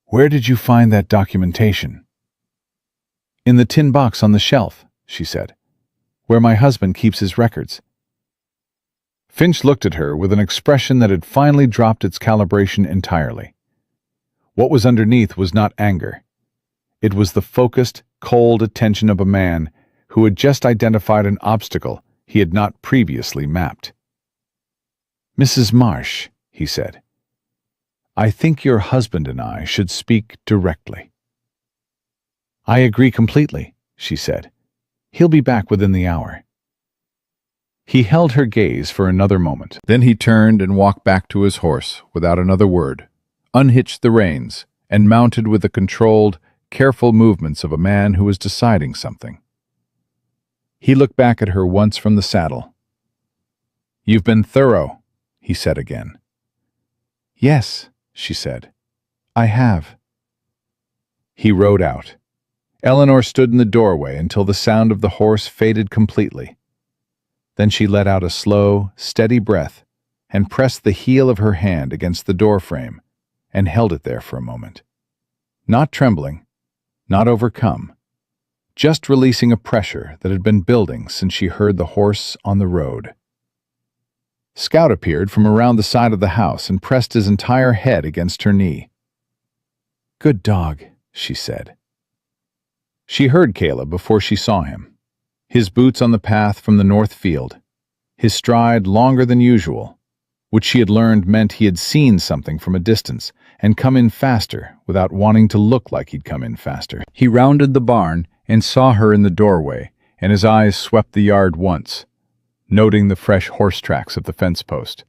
"Where did you find that documentation?" "In the tin box on the shelf," she said, "where my husband keeps his records." Finch looked at her with an expression that had finally dropped its calibration entirely. What was underneath was not anger. It was the focused, cold attention of a man who had just identified an obstacle he had not previously mapped. "Mrs. Marsh," he said, "I think your husband and I should speak directly." "I agree completely," she said. "He'll be back within the hour." He held her gaze for another moment. Then he turned and walked back to his horse without another word, unhitched the reins, and mounted with the controlled, careful movements of a man who was deciding something. He looked back at her once from the saddle. "You've been thorough," he said again. "Yes," she said, "I have." He rode out. Eleanor stood in the doorway until the sound of the horse faded completely. Then she let out a slow, steady breath and pressed the heel of her hand against the doorframe and held it there for a moment. Not trembling, not overcome, just releasing a pressure that had been building since she heard the horse on the road. Scout appeared from around the side of the house and pressed his entire head against her knee. "Good dog," she said. She heard Caleb before she saw him. His boots on the path from the north field, his stride longer than usual, which she had learned meant he had seen something from a distance and come in faster without wanting to look like he'd come in faster. He rounded the barn and saw her in the doorway, and his eyes swept the yard once, noting the fresh horse tracks of the fence post,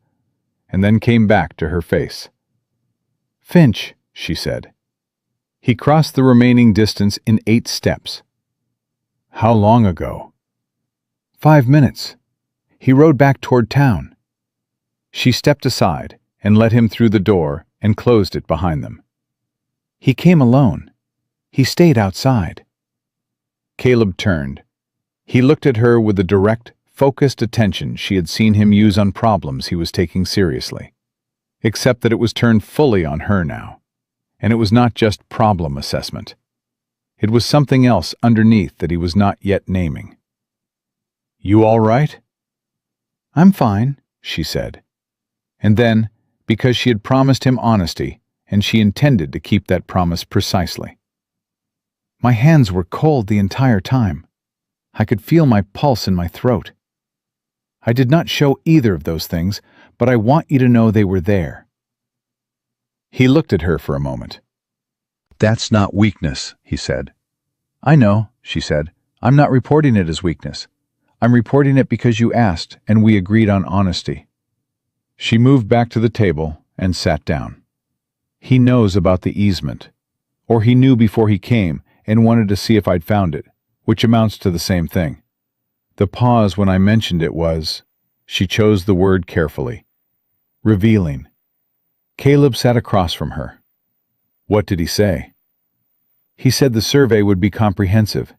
and then came back to her face. "Finch," she said. He crossed the remaining distance in 8 steps. "How long ago?" 5 minutes. He rode back toward town." She stepped aside and let him through the door and closed it behind them. "He came alone. He stayed outside." Caleb turned. He looked at her with the direct, focused attention she had seen him use on problems he was taking seriously. except that it was turned fully on her now. And it was not just problem assessment. It was something else underneath that he was not yet naming. "You all right?" "I'm fine," she said. And then, because she had promised him honesty, and she intended to keep that promise precisely. "My hands were cold the entire time. I could feel my pulse in my throat. I did not show either of those things, but I want you to know they were there." He looked at her for a moment. "That's not weakness," he said. "I know," she said. "I'm not reporting it as weakness. I'm reporting it because you asked, and we agreed on honesty." She moved back to the table and sat down. "He knows about the easement. Or he knew before he came and wanted to see if I'd found it, which amounts to the same thing. The pause when I mentioned it was," she chose the word carefully, "revealing." Caleb sat across from her. "What did he say?" "He said the survey would be comprehensive.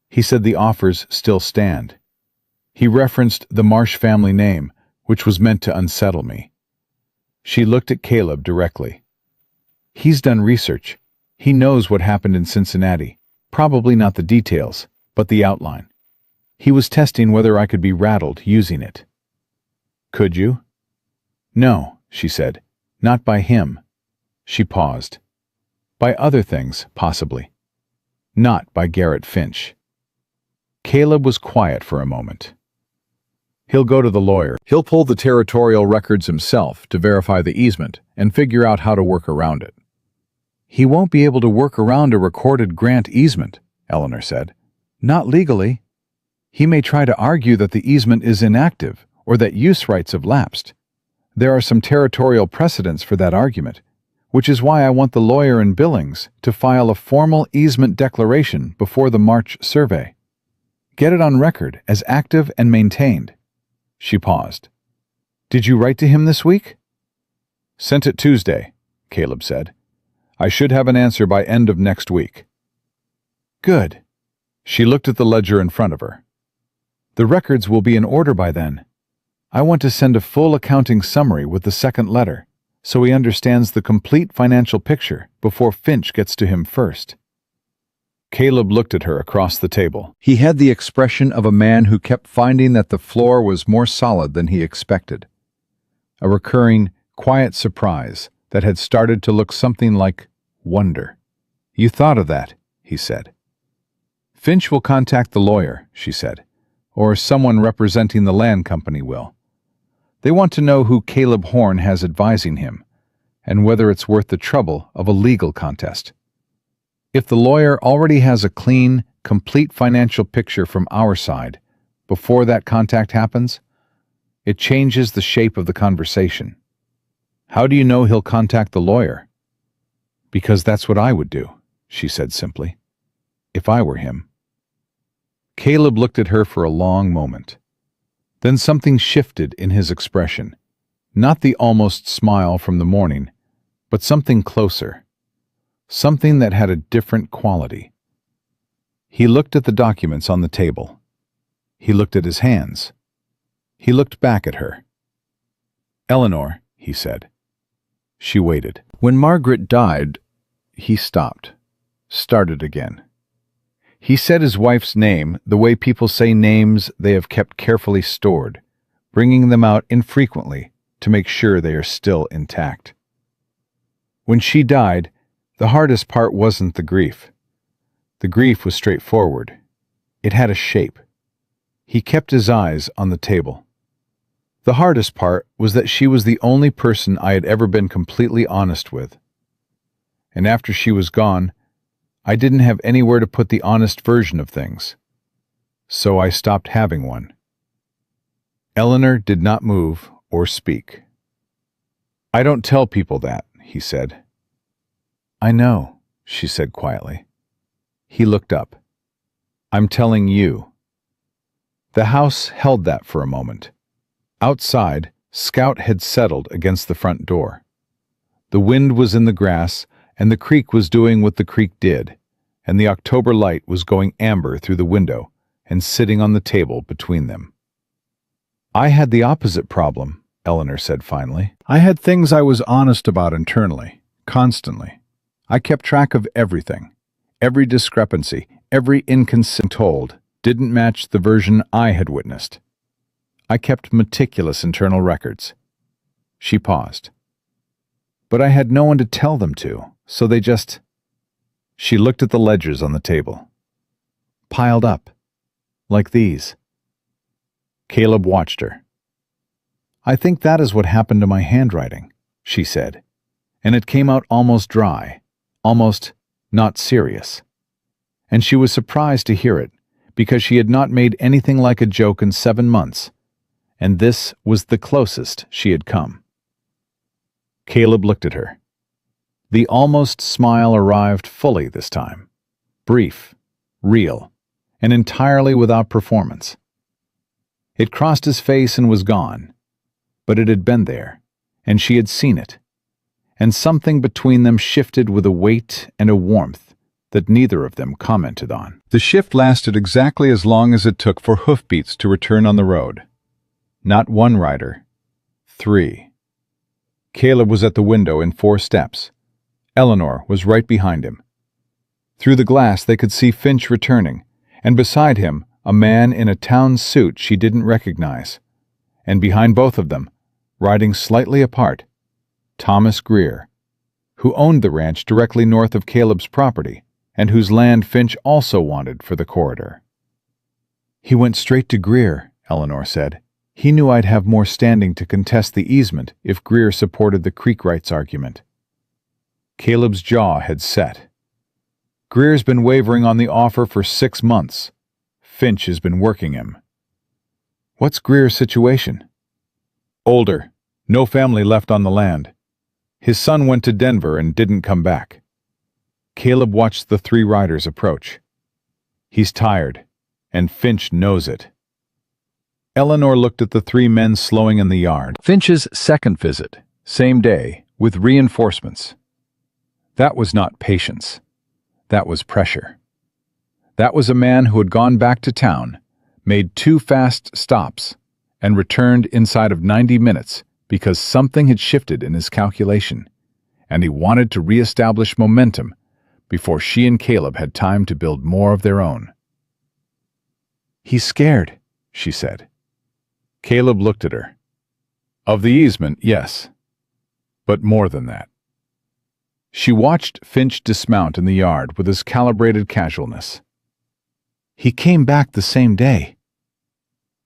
He said the offers still stand. He referenced the Marsh family name, which was meant to unsettle me." She looked at Caleb directly. "He's done research. He knows what happened in Cincinnati. Probably not the details, but the outline. He was testing whether I could be rattled using it." "Could you?" "No," she said. "Not by him." She paused. "By other things, possibly. Not by Garrett Finch." Caleb was quiet for a moment. "He'll go to the lawyer. He'll pull the territorial records himself to verify the easement and figure out how to work around it." "He won't be able to work around a recorded grant easement," Eleanor said. "Not legally. He may try to argue that the easement is inactive or that use rights have lapsed. There are some territorial precedents for that argument, which is why I want the lawyer in Billings to file a formal easement declaration before the March survey. Get it on record as active and maintained." She paused. "Did you write to him this week?" "Sent it Tuesday," Caleb said. "I should have an answer by end of next week." "Good." She looked at the ledger in front of her. "The records will be in order by then. I want to send a full accounting summary with the second letter, so he understands the complete financial picture before Finch gets to him first." Caleb looked at her across the table. He had the expression of a man who kept finding that the floor was more solid than he expected. A recurring, quiet surprise that had started to look something like wonder. "You thought of that," he said. "Finch will contact the lawyer," she said, "or someone representing the land company will. They want to know who Caleb Horn has advising him, and whether it's worth the trouble of a legal contest. If the lawyer already has a clean, complete financial picture from our side, before that contact happens, it changes the shape of the conversation." "How do you know he'll contact the lawyer?" "Because that's what I would do," she said simply, "if I were him." Caleb looked at her for a long moment. Then something shifted in his expression. Not the almost smile from the morning, but something closer. Something that had a different quality. He looked at the documents on the table. He looked at his hands. He looked back at her. "Eleanor," he said. She waited. "When Margaret died," he stopped, started again. He said his wife's name the way people say names they have kept carefully stored, bringing them out infrequently to make sure they are still intact. "When she died, the hardest part wasn't the grief. The grief was straightforward. It had a shape." He kept his eyes on the table. "The hardest part was that she was the only person I had ever been completely honest with. And after she was gone, I didn't have anywhere to put the honest version of things. So I stopped having one." Eleanor did not move or speak. "I don't tell people that," he said. "I know," she said quietly. He looked up. "I'm telling you." The house held that for a moment. Outside, Scout had settled against the front door. The wind was in the grass, and the creek was doing what the creek did, and the October light was going amber through the window and sitting on the table between them. "I had the opposite problem," Eleanor said finally. I had things I was honest about internally, constantly. I kept track of everything. Every discrepancy, every inconsistent told, didn't match the version I had witnessed. I kept meticulous internal records. She paused. But I had no one to tell them to, so they just... She looked at the ledgers on the table. Piled up. Like these. Caleb watched her. I think that is what happened to my handwriting, she said, and it came out almost dry, almost not serious. And she was surprised to hear it, because she had not made anything like a joke in 7 months, and this was the closest she had come. Caleb looked at her. The almost smile arrived fully this time, brief, real, and entirely without performance. It crossed his face and was gone, but it had been there, and she had seen it, and something between them shifted with a weight and a warmth that neither of them commented on. The shift lasted exactly as long as it took for hoofbeats to return on the road. Not 1 rider, 3. Caleb was at the window in 4 steps. Eleanor was right behind him. Through the glass they could see Finch returning, and beside him a man in a town suit she didn't recognize. And behind both of them, riding slightly apart, Thomas Greer, who owned the ranch directly north of Caleb's property, and whose land Finch also wanted for the corridor. He went straight to Greer, Eleanor said. He knew I'd have more standing to contest the easement if Greer supported the creek rights argument. Caleb's jaw had set. Greer's been wavering on the offer for 6 months. Finch has been working him. What's Greer's situation? Older. No family left on the land. His son went to Denver and didn't come back. Caleb watched the 3 riders approach. He's tired, and Finch knows it. Eleanor looked at the 3 men slowing in the yard. Finch's second visit, same day, with reinforcements. That was not patience. That was pressure. That was a man who had gone back to town, made 2 fast stops, and returned inside of 90 minutes because something had shifted in his calculation, and he wanted to reestablish momentum before she and Caleb had time to build more of their own. He's scared, she said. Caleb looked at her. Of the easement, yes, but more than that. She watched Finch dismount in the yard with his calibrated casualness. He came back the same day.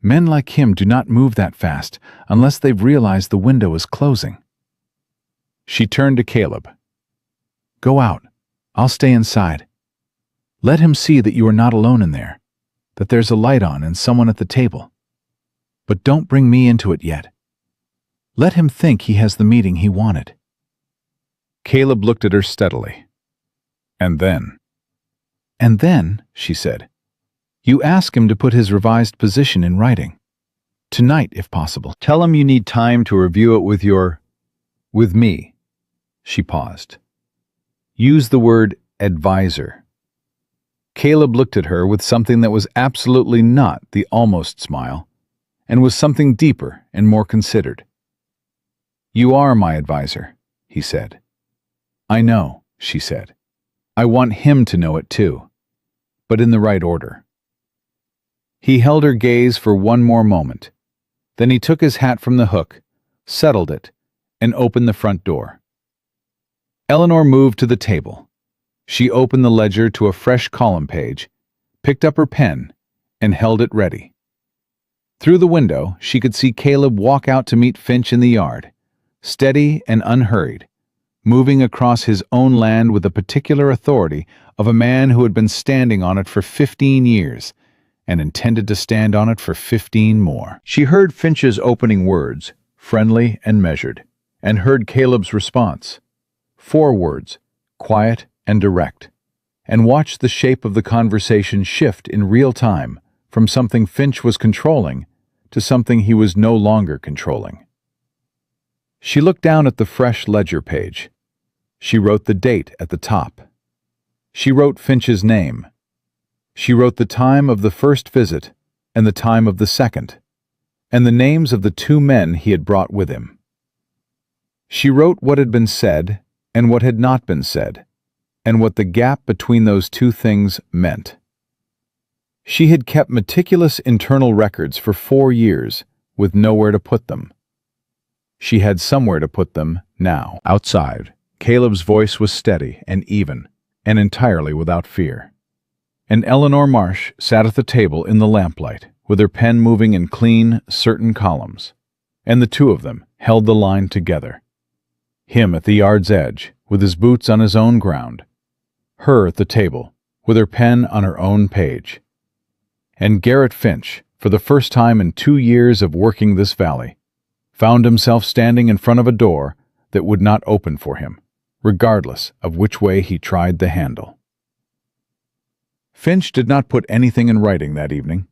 Men like him do not move that fast unless they've realized the window is closing. She turned to Caleb. Go out. I'll stay inside. Let him see that you are not alone in there, that there's a light on and someone at the table. But don't bring me into it yet. Let him think he has the meeting he wanted. Caleb looked at her steadily. And then, she said, you ask him to put his revised position in writing. Tonight, if possible. Tell him you need time to review it with me. She paused. Use the word advisor. Caleb looked at her with something that was absolutely not the almost smile, and was something deeper and more considered. You are my advisor, he said. I know, she said. I want him to know it too, but in the right order. He held her gaze for one more moment. Then he took his hat from the hook, settled it, and opened the front door. Eleanor moved to the table. She opened the ledger to a fresh column page, picked up her pen, and held it ready. Through the window, she could see Caleb walk out to meet Finch in the yard, steady and unhurried, moving across his own land with the particular authority of a man who had been standing on it for 15 years and intended to stand on it for 15 more. She heard Finch's opening words, friendly and measured, and heard Caleb's response. 4 words, quiet and direct, and watched the shape of the conversation shift in real time from something Finch was controlling to something he was no longer controlling. She looked down at the fresh ledger page. She wrote the date at the top. She wrote Finch's name. She wrote the time of the first visit and the time of the second, and the names of the two men he had brought with him. She wrote what had been said and what had not been said, and what the gap between those two things meant. She had kept meticulous internal records for 4 years, with nowhere to put them. She had somewhere to put them now. Outside, Caleb's voice was steady and even, and entirely without fear. And Eleanor Marsh sat at the table in the lamplight, with her pen moving in clean, certain columns, and the two of them held the line together. Him at the yard's edge, with his boots on his own ground. Her at the table, with her pen on her own page. And Garrett Finch, for the first time in 2 years of working this valley, found himself standing in front of a door that would not open for him, regardless of which way he tried the handle. Finch did not put anything in writing that evening.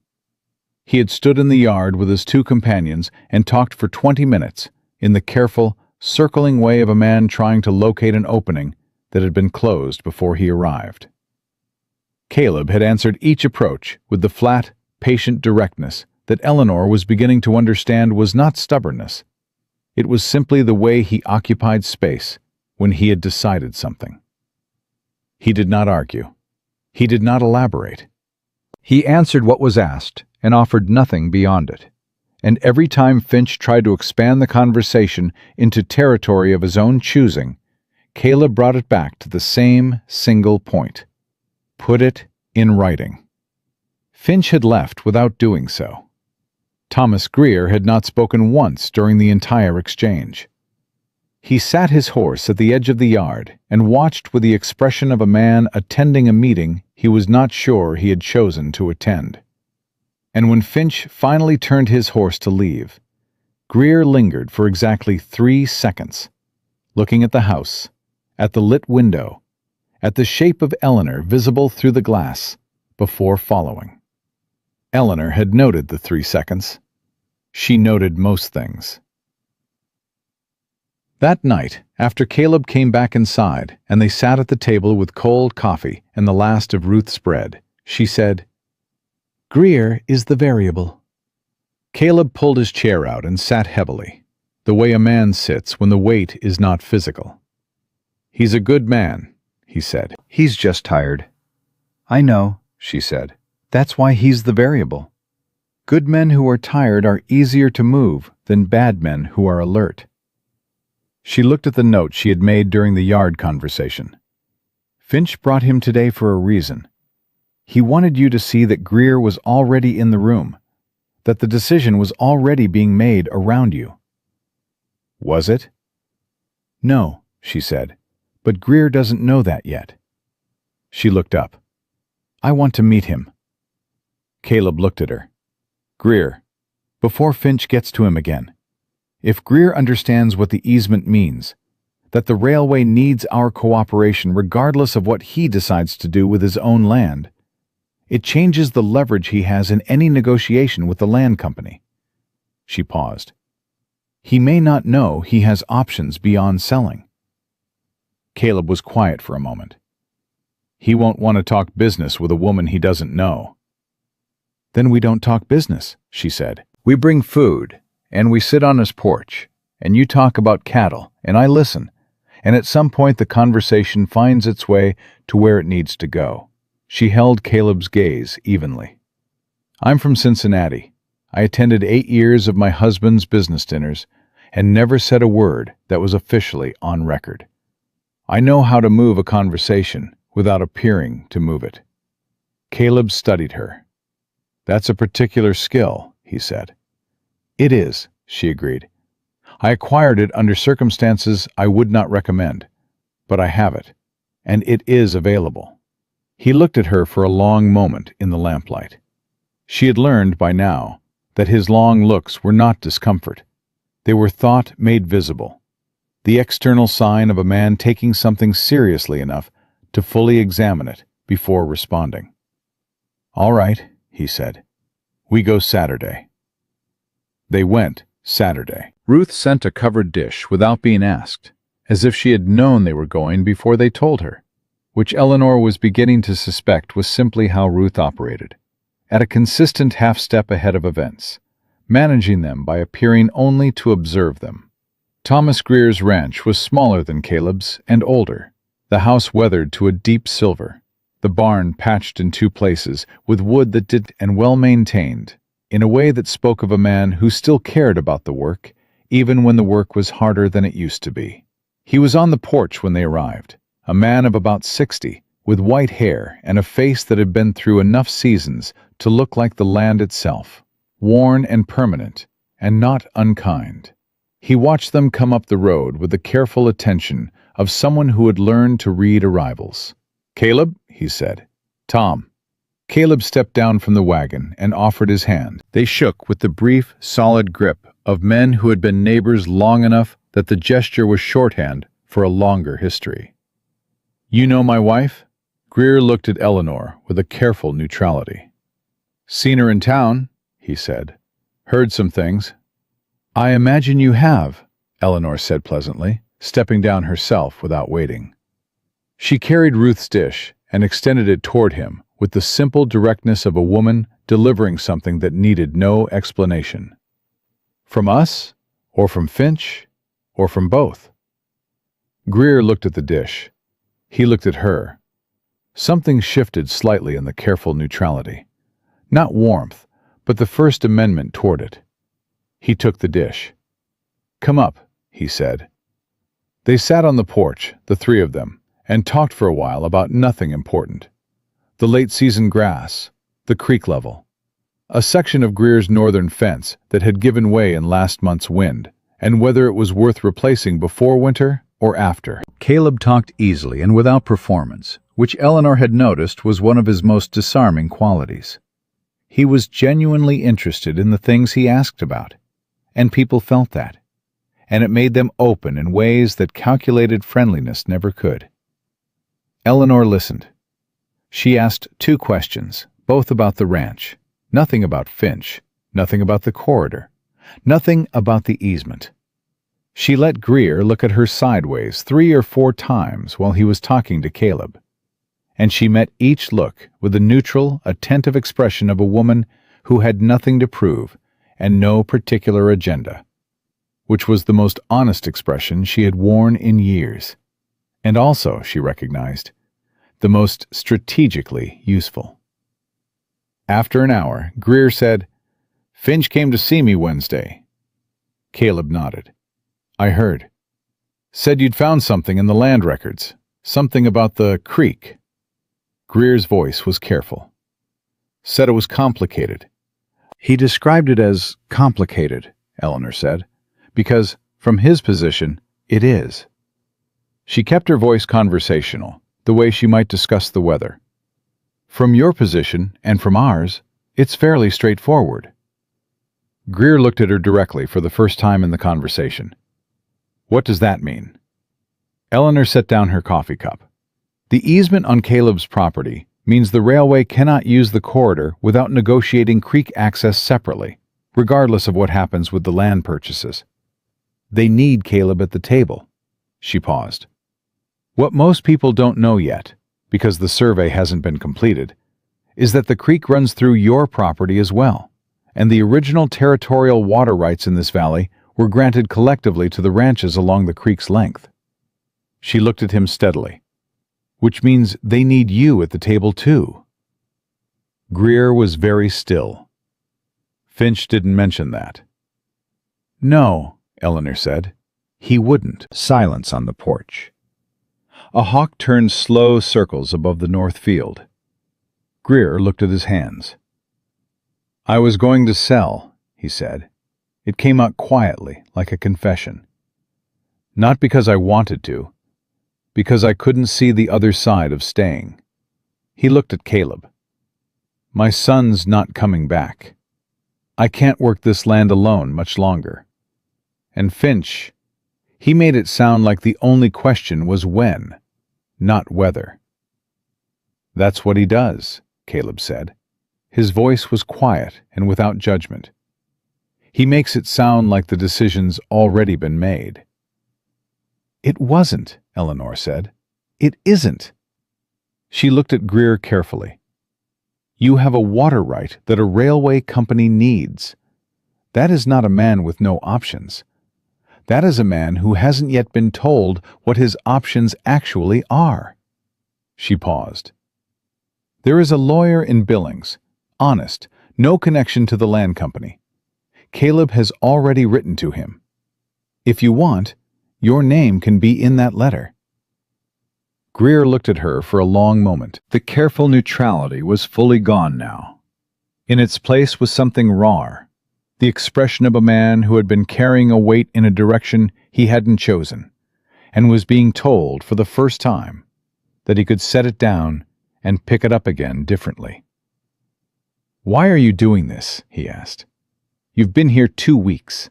He had stood in the yard with his two companions and talked for 20 minutes in the careful, circling way of a man trying to locate an opening that had been closed before he arrived. Caleb had answered each approach with the flat, patient directness that Eleanor was beginning to understand was not stubbornness. It was simply the way he occupied space when he had decided something. He did not argue. He did not elaborate. He answered what was asked and offered nothing beyond it. And every time Finch tried to expand the conversation into territory of his own choosing, Caleb brought it back to the same single point. Put it in writing. Finch had left without doing so. Thomas Greer had not spoken once during the entire exchange. He sat his horse at the edge of the yard and watched with the expression of a man attending a meeting he was not sure he had chosen to attend. And when Finch finally turned his horse to leave, Greer lingered for exactly 3 seconds, looking at the house, at the lit window, at the shape of Eleanor visible through the glass, before following. Eleanor had noted the 3 seconds. She noted most things. That night, after Caleb came back inside and they sat at the table with cold coffee and the last of Ruth's bread, she said, "Greer is the variable." Caleb pulled his chair out and sat heavily, the way a man sits when the weight is not physical. "He's a good man," he said. "He's just tired." "I know," she said. "That's why he's the variable. Good men who are tired are easier to move than bad men who are alert." She looked at the note she had made during the yard conversation. "Finch brought him today for a reason. He wanted you to see that Greer was already in the room, that the decision was already being made around you." "Was it?" "No," she said, "but Greer doesn't know that yet." She looked up. "I want to meet him." Caleb looked at her. "Greer, before Finch gets to him again, if Greer understands what the easement means, that the railway needs our cooperation regardless of what he decides to do with his own land, it changes the leverage he has in any negotiation with the land company." She paused. "He may not know he has options beyond selling." Caleb was quiet for a moment. "He won't want to talk business with a woman he doesn't know." "Then we don't talk business," she said. "We bring food, and we sit on his porch, and you talk about cattle, and I listen, and at some point the conversation finds its way to where it needs to go." She held Caleb's gaze evenly. "I'm from Cincinnati. I attended 8 years of my husband's business dinners and never said a word that was officially on record. I know how to move a conversation without appearing to move it." Caleb studied her. "That's a particular skill," he said. "It is," she agreed. "I acquired it under circumstances I would not recommend, but I have it, and it is available." He looked at her for a long moment in the lamplight. She had learned by now that his long looks were not discomfort. They were thought made visible, the external sign of a man taking something seriously enough to fully examine it before responding. "All right," he said. "We go Saturday." They went Saturday. Ruth sent a covered dish without being asked, as if she had known they were going before they told her, which Eleanor was beginning to suspect was simply how Ruth operated, at a consistent half-step ahead of events, managing them by appearing only to observe them. Thomas Greer's ranch was smaller than Caleb's and older, the house weathered to a deep silver, the barn patched in two places with wood that did and well maintained, in a way that spoke of a man who still cared about the work, even when the work was harder than it used to be. He was on the porch when they arrived, a man of about 60, with white hair and a face that had been through enough seasons to look like the land itself, worn and permanent, and not unkind. He watched them come up the road with the careful attention of someone who had learned to read arrivals. "Caleb," he said. "Tom." Caleb stepped down from the wagon and offered his hand. They shook with the brief, solid grip of men who had been neighbors long enough that the gesture was shorthand for a longer history. "You know my wife?" Greer looked at Eleanor with a careful neutrality. "Seen her in town," he said. "Heard some things." "I imagine you have," Eleanor said pleasantly, stepping down herself without waiting. She carried Ruth's dish and extended it toward him with the simple directness of a woman delivering something that needed no explanation. "From us? Or from Finch? Or from both?" Greer looked at the dish. He looked at her. Something shifted slightly in the careful neutrality. Not warmth, but the First Amendment toward it. He took the dish. "Come up," he said. They sat on the porch, the three of them, and talked for a while about nothing important. The late-season grass, the creek level, a section of Greer's northern fence that had given way in last month's wind, and whether it was worth replacing before winter or after. Caleb talked easily and without performance, which Eleanor had noticed was one of his most disarming qualities. He was genuinely interested in the things he asked about, and people felt that, and it made them open in ways that calculated friendliness never could. Eleanor listened. She asked 2 questions, both about the ranch. Nothing about Finch, nothing about the corridor, nothing about the easement. She let Greer look at her sideways 3 or 4 times while he was talking to Caleb, and she met each look with the neutral, attentive expression of a woman who had nothing to prove and no particular agenda, which was the most honest expression she had worn in years, and also, she recognized, the most strategically useful. After an hour, Greer said, "Finch came to see me Wednesday." Caleb nodded. "I heard. Said you'd found something in the land records, something about the creek." Greer's voice was careful. "Said it was complicated." "He described it as complicated," Eleanor said, "because, from his position, it is." She kept her voice conversational, the way she might discuss the weather. "From your position, and from ours, it's fairly straightforward." Greer looked at her directly for the first time in the conversation. "What does that mean?" Eleanor set down her coffee cup. "The easement on Caleb's property means the railway cannot use the corridor without negotiating creek access separately, regardless of what happens with the land purchases. They need Caleb at the table." She paused. "What most people don't know yet, because the survey hasn't been completed, is that the creek runs through your property as well, and the original territorial water rights in this valley were granted collectively to the ranches along the creek's length." She looked at him steadily. "Which means they need you at the table too." Greer was very still. "Finch didn't mention that." "No," Eleanor said. "He wouldn't." Silence on the porch. A hawk turned slow circles above the north field. Greer looked at his hands. "I was going to sell," he said. It came out quietly, like a confession. "Not because I wanted to, because I couldn't see the other side of staying." He looked at Caleb. "My son's not coming back. I can't work this land alone much longer. And Finch, he made it sound like the only question was when, not whether." "That's what he does," Caleb said. His voice was quiet and without judgment. "He makes it sound like the decision's already been made." "It wasn't," Eleanor said. "It isn't." She looked at Greer carefully. "You have a water right that a railway company needs. That is not a man with no options. That is a man who hasn't yet been told what his options actually are. She paused. There is a lawyer in Billings, honest, no connection to the land company. Caleb has already written to him. If you want, your name can be in that letter. Greer looked at her for a long moment. The careful neutrality was fully gone now. In its place was something raw, the expression of a man who had been carrying a weight in a direction he hadn't chosen, and was being told for the first time that he could set it down and pick it up again differently. "Why are you doing this?" he asked. "You've been here 2 weeks."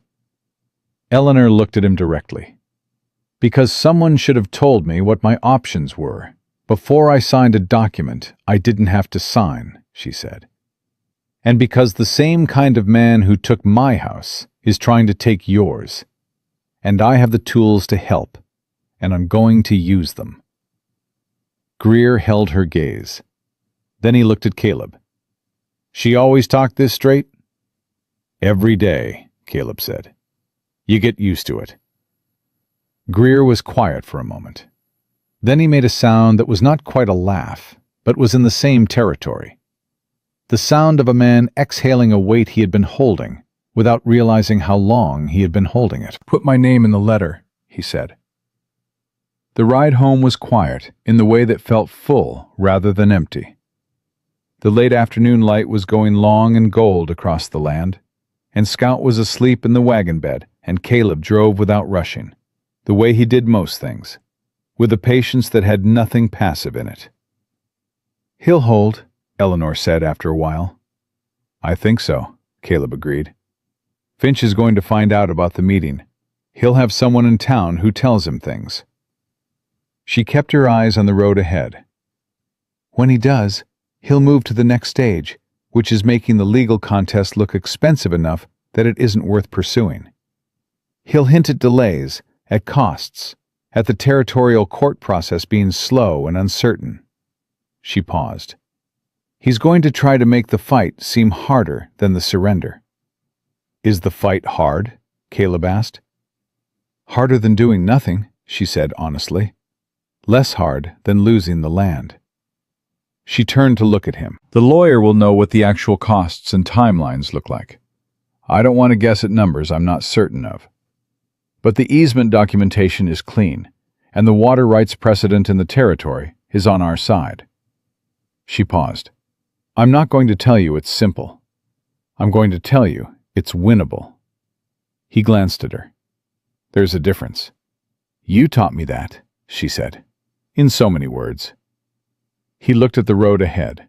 Eleanor looked at him directly. "Because someone should have told me what my options were before I signed a document I didn't have to sign," she said. "And because the same kind of man who took my house is trying to take yours. And I have the tools to help, and I'm going to use them." Greer held her gaze. Then he looked at Caleb. "She always talked this straight?" "Every day," Caleb said. "You get used to it." Greer was quiet for a moment. Then he made a sound that was not quite a laugh, but was in the same territory. The sound of a man exhaling a weight he had been holding, without realizing how long he had been holding it. "Put my name in the letter," he said. The ride home was quiet in the way that felt full rather than empty. The late afternoon light was going long and gold across the land, and Scout was asleep in the wagon bed, and Caleb drove without rushing, the way he did most things, with a patience that had nothing passive in it. "He'll hold," Eleanor said after a while. "I think so," Caleb agreed. "Finch is going to find out about the meeting. He'll have someone in town who tells him things." She kept her eyes on the road ahead. "When he does, he'll move to the next stage, which is making the legal contest look expensive enough that it isn't worth pursuing. He'll hint at delays, at costs, at the territorial court process being slow and uncertain." She paused. "He's going to try to make the fight seem harder than the surrender." "Is the fight hard?" Caleb asked. "Harder than doing nothing," she said honestly. "Less hard than losing the land." She turned to look at him. "The lawyer will know what the actual costs and timelines look like. I don't want to guess at numbers I'm not certain of. But the easement documentation is clean, and the water rights precedent in the territory is on our side." She paused. "I'm not going to tell you it's simple. I'm going to tell you it's winnable." He glanced at her. "There's a difference." "You taught me that," she said, in so many words. He looked at the road ahead.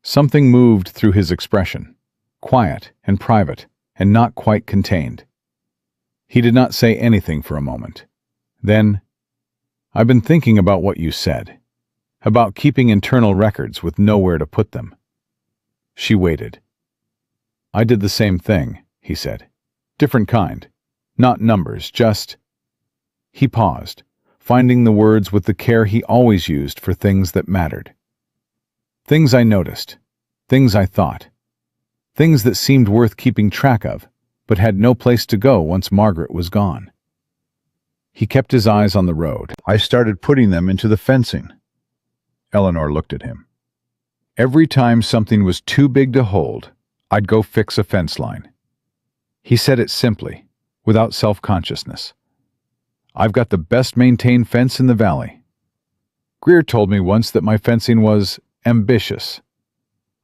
Something moved through his expression, quiet and private, and not quite contained. He did not say anything for a moment. Then, "I've been thinking about what you said, about keeping internal records with nowhere to put them." She waited. "I did the same thing," he said. "Different kind. Not numbers, just—" He paused, finding the words with the care he always used for things that mattered. "Things I noticed, things I thought, things that seemed worth keeping track of, but had no place to go once Margaret was gone." He kept his eyes on the road. "I started putting them into the fencing." Eleanor looked at him. "Every time something was too big to hold, I'd go fix a fence line." He said it simply, without self-consciousness. "I've got the best maintained fence in the valley. Greer told me once that my fencing was ambitious."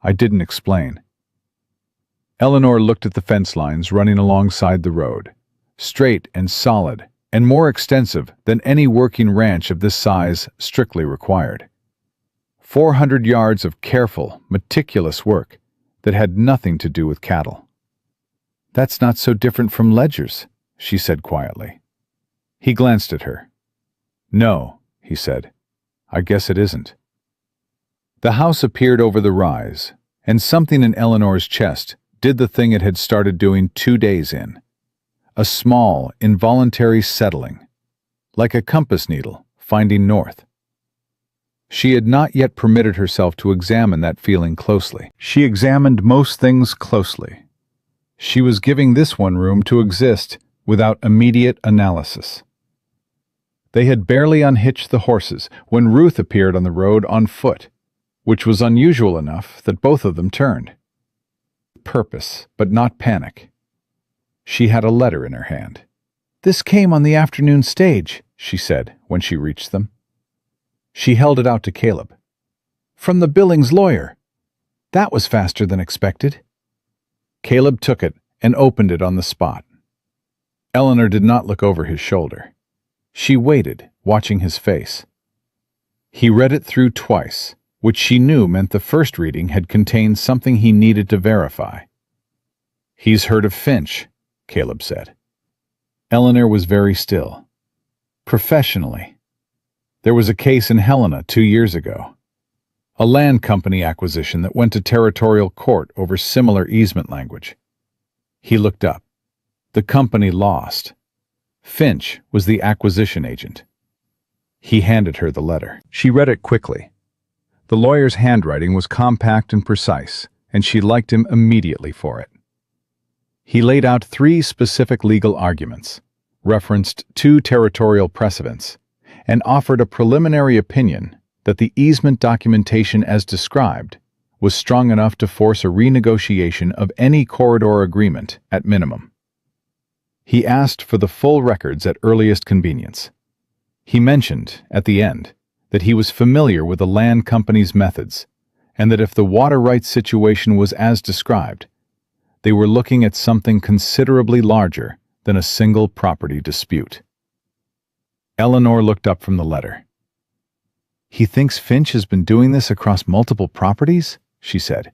I didn't explain. Eleanor looked at the fence lines running alongside the road, straight and solid, and more extensive than any working ranch of this size strictly required. 400 yards of careful, meticulous work that had nothing to do with cattle. "That's not so different from Ledger's," she said quietly. He glanced at her. "No," he said. "I guess it isn't." The house appeared over the rise, and something in Eleanor's chest did the thing it had started doing 2 days in. A small, involuntary settling, like a compass needle finding north. She had not yet permitted herself to examine that feeling closely. She examined most things closely. She was giving this one room to exist without immediate analysis. They had barely unhitched the horses when Ruth appeared on the road on foot, which was unusual enough that both of them turned. Purpose, but not panic. She had a letter in her hand. "This came on the afternoon stage," she said when she reached them. She held it out to Caleb. "From the Billings lawyer. That was faster than expected." Caleb took it and opened it on the spot. Eleanor did not look over his shoulder. She waited, watching his face. He read it through twice, which she knew meant the first reading had contained something he needed to verify. "He's heard of Finch," Caleb said. Eleanor was very still. "Professionally. There was a case in Helena 2 years ago. A land company acquisition that went to territorial court over similar easement language." He looked up. The company lost. Finch was the acquisition agent. He handed her the letter. She read it quickly. The lawyer's handwriting was compact and precise, and she liked him immediately for it. He laid out 3 specific legal arguments, referenced 2 territorial precedents, and offered a preliminary opinion that the easement documentation as described was strong enough to force a renegotiation of any corridor agreement at minimum. He asked for the full records at earliest convenience. He mentioned, at the end, that he was familiar with the land company's methods, and that if the water rights situation was as described, they were looking at something considerably larger than a single property dispute. Eleanor looked up from the letter. "He thinks Finch has been doing this across multiple properties?" she said.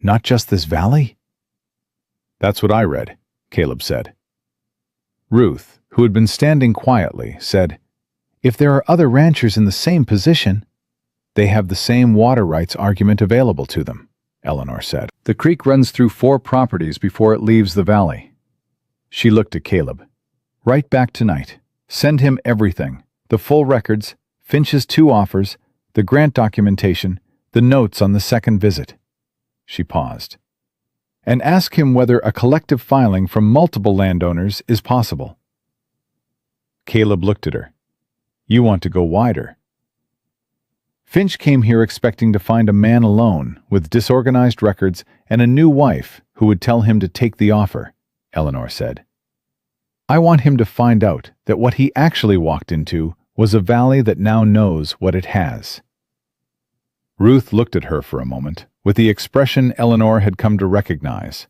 "Not just this valley?" "That's what I read," Caleb said. Ruth, who had been standing quietly, said, "If there are other ranchers in the same position, they have the same water rights argument available to them," Eleanor said. "The creek runs through 4 properties before it leaves the valley." She looked at Caleb. "Write back tonight. Send him everything, the full records, Finch's 2 offers, the grant documentation, the notes on the second visit." She paused. "And ask him whether a collective filing from multiple landowners is possible." Caleb looked at her. "You want to go wider." "Finch came here expecting to find a man alone, with disorganized records and a new wife who would tell him to take the offer," Eleanor said. "I want him to find out that what he actually walked into was a valley that now knows what it has." Ruth looked at her for a moment, with the expression Eleanor had come to recognize.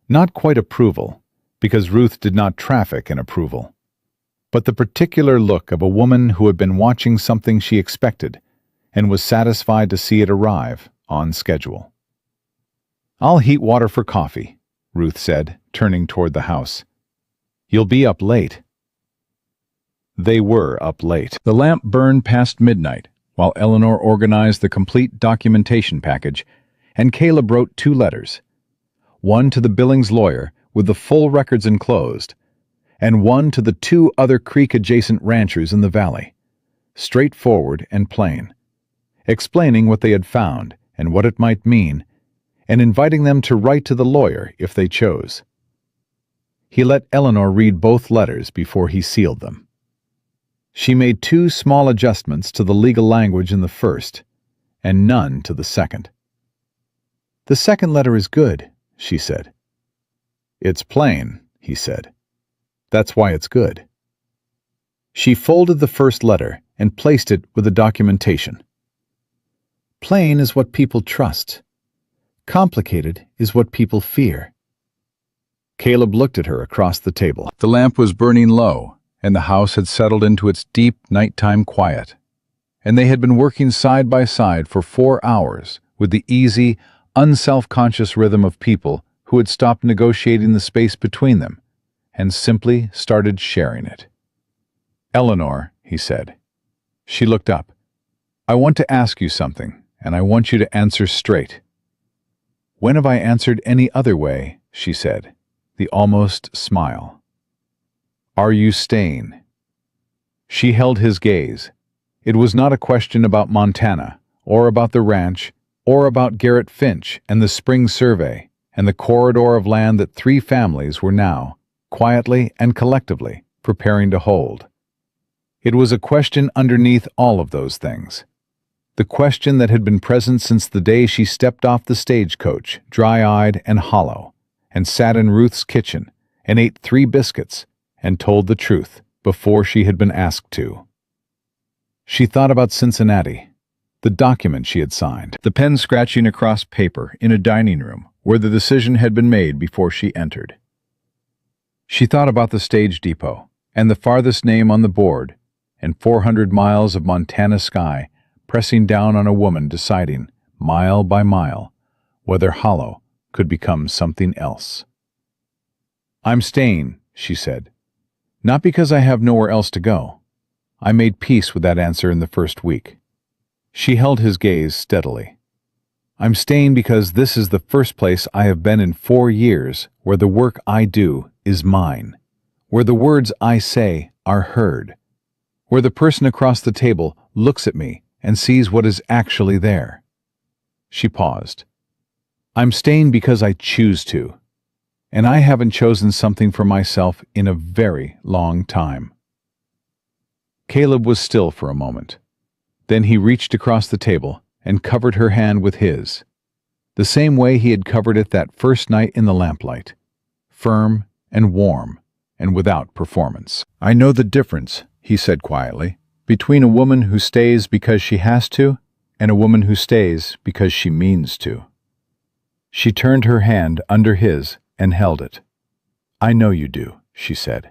Not quite approval, because Ruth did not traffic in approval, but the particular look of a woman who had been watching something she expected and was satisfied to see it arrive on schedule. "I'll heat water for coffee," Ruth said, turning toward the house. "You'll be up late." They were up late. The lamp burned past midnight, while Eleanor organized the complete documentation package, and Caleb wrote 2 letters, one to the Billings lawyer with the full records enclosed, and one to the 2 other creek-adjacent ranchers in the valley, straightforward and plain, explaining what they had found and what it might mean, and inviting them to write to the lawyer if they chose. He let Eleanor read both letters before he sealed them. She made 2 small adjustments to the legal language in the first, and none to the second. "The second letter is good," she said. "It's plain," he said. "That's why it's good." She folded the first letter and placed it with the documentation. "Plain is what people trust. Complicated is what people fear." Caleb looked at her across the table. The lamp was burning low, and the house had settled into its deep nighttime quiet, and they had been working side by side for 4 hours with the easy, unself-conscious rhythm of people who had stopped negotiating the space between them and simply started sharing it. "Eleanor," he said. She looked up. "I want to ask you something, and I want you to answer straight." "When have I answered any other way?" she said, the almost smile. "Are you staying?" She held his gaze. It was not a question about Montana, or about the ranch, or about Garrett Finch and the spring survey, and the corridor of land that 3 families were now, quietly and collectively, preparing to hold. It was a question underneath all of those things. The question that had been present since the day she stepped off the stagecoach, dry-eyed and hollow, and sat in Ruth's kitchen and ate 3 biscuits and told the truth before she had been asked to. She thought about Cincinnati, the document she had signed, the pen scratching across paper in a dining room where the decision had been made before she entered. She thought about the stage depot and the farthest name on the board and 400 miles of Montana sky pressing down on a woman deciding, mile by mile, whether hollow could become something else. "I'm staying," she said. "Not because I have nowhere else to go." I made peace with that answer in the first week. She held his gaze steadily. "I'm staying because this is the first place I have been in 4 years where the work I do is mine, where the words I say are heard, where the person across the table looks at me and sees what is actually there." She paused. "I'm staying because I choose to, and I haven't chosen something for myself in a very long time." Caleb was still for a moment. Then he reached across the table and covered her hand with his, the same way he had covered it that first night in the lamplight, firm and warm and without performance. "I know the difference," he said quietly, "between a woman who stays because she has to and a woman who stays because she means to." She turned her hand under his and held it. "I know you do," she said.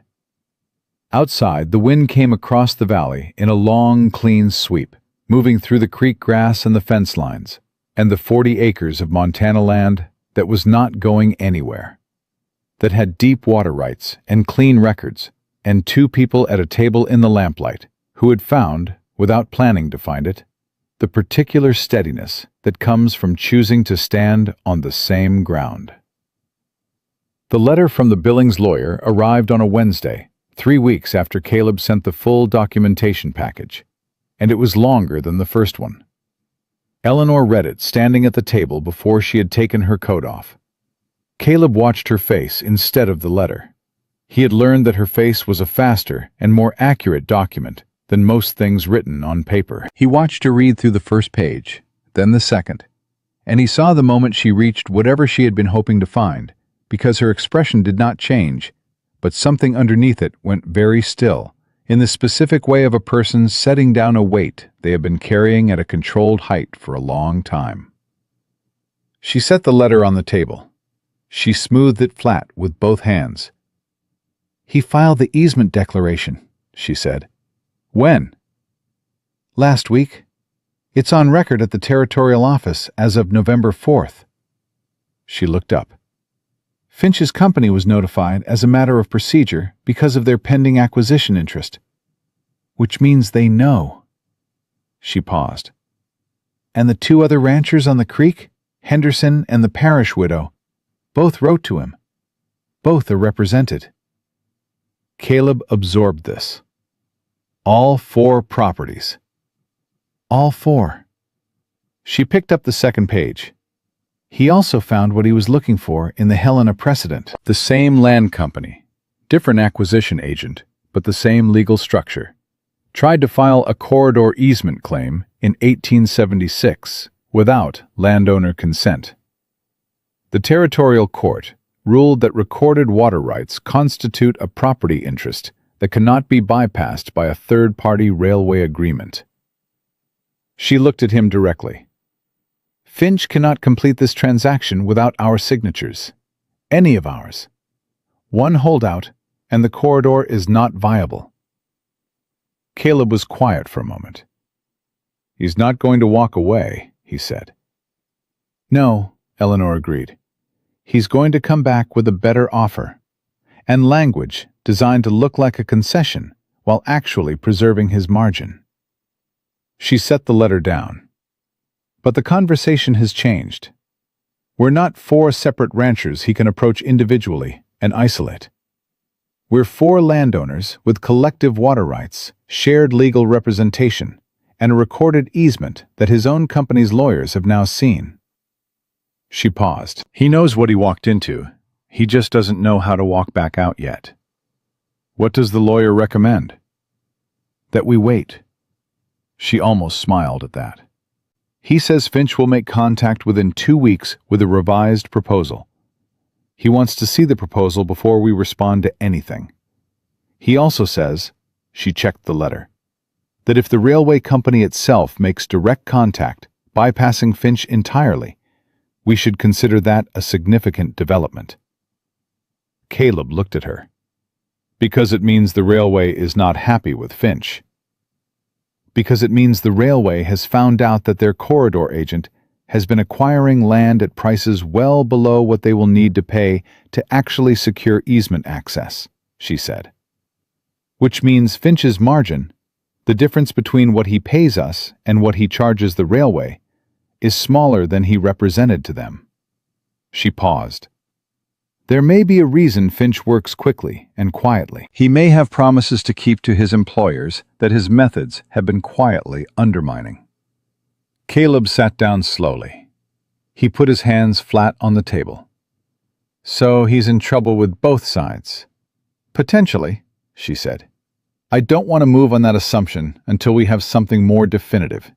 Outside, the wind came across the valley in a long, clean sweep, moving through the creek grass and the fence lines, and the 40 acres of Montana land that was not going anywhere, that had deep water rights and clean records, and 2 people at a table in the lamplight who had found, without planning to find it, the particular steadiness that comes from choosing to stand on the same ground. The letter from the Billings lawyer arrived on a Wednesday, 3 weeks after Caleb sent the full documentation package, and it was longer than the first one. Eleanor read it standing at the table before she had taken her coat off. Caleb watched her face instead of the letter. He had learned that her face was a faster and more accurate document than most things written on paper. He watched her read through the first page, then the second, and he saw the moment she reached whatever she had been hoping to find, because her expression did not change, but something underneath it went very still, in the specific way of a person setting down a weight they have been carrying at a controlled height for a long time. She set the letter on the table. She smoothed it flat with both hands. "He filed the easement declaration," she said. "When?" "Last week. It's on record at the territorial office as of November 4th. She looked up. "Finch's company was notified as a matter of procedure because of their pending acquisition interest. Which means they know." She paused. "And the 2 other ranchers on the creek, Henderson and the parish widow, both wrote to him. Both are represented." Caleb absorbed this. All 4 properties. All 4. She picked up the second page. He also found what he was looking for in the Helena precedent. The same land company, different acquisition agent, but the same legal structure. Tried to file a corridor easement claim in 1876 without landowner consent. The territorial court ruled that recorded water rights constitute a property interest that cannot be bypassed by a third-party railway agreement. She looked at him directly. "Finch cannot complete this transaction without our signatures. Any of ours. One holdout, and the corridor is not viable." Caleb was quiet for a moment. "He's not going to walk away," he said. "No," Eleanor agreed. "He's going to come back with a better offer, and language designed to look like a concession while actually preserving his margin." She set the letter down. "But the conversation has changed. We're not 4 separate ranchers he can approach individually and isolate. We're 4 landowners with collective water rights, shared legal representation, and a recorded easement that his own company's lawyers have now seen." She paused. He knows what he walked into. He just doesn't know how to walk back out yet. What does the lawyer recommend? That we wait. She almost smiled at that. He says Finch will make contact within 2 weeks with a revised proposal. He wants to see the proposal before we respond to anything. He also says, she checked the letter, that if the railway company itself makes direct contact, bypassing Finch entirely, we should consider that a significant development. Caleb looked at her. Because it means the railway is not happy with Finch. Because it means the railway has found out that their corridor agent has been acquiring land at prices well below what they will need to pay to actually secure easement access, she said. Which means Finch's margin, the difference between what he pays us and what he charges the railway, is smaller than he represented to them. She paused. There may be a reason Finch works quickly and quietly. He may have promises to keep to his employers that his methods have been quietly undermining. Caleb sat down slowly. He put his hands flat on the table. So he's in trouble with both sides. Potentially, she said. I don't want to move on that assumption until we have something more definitive.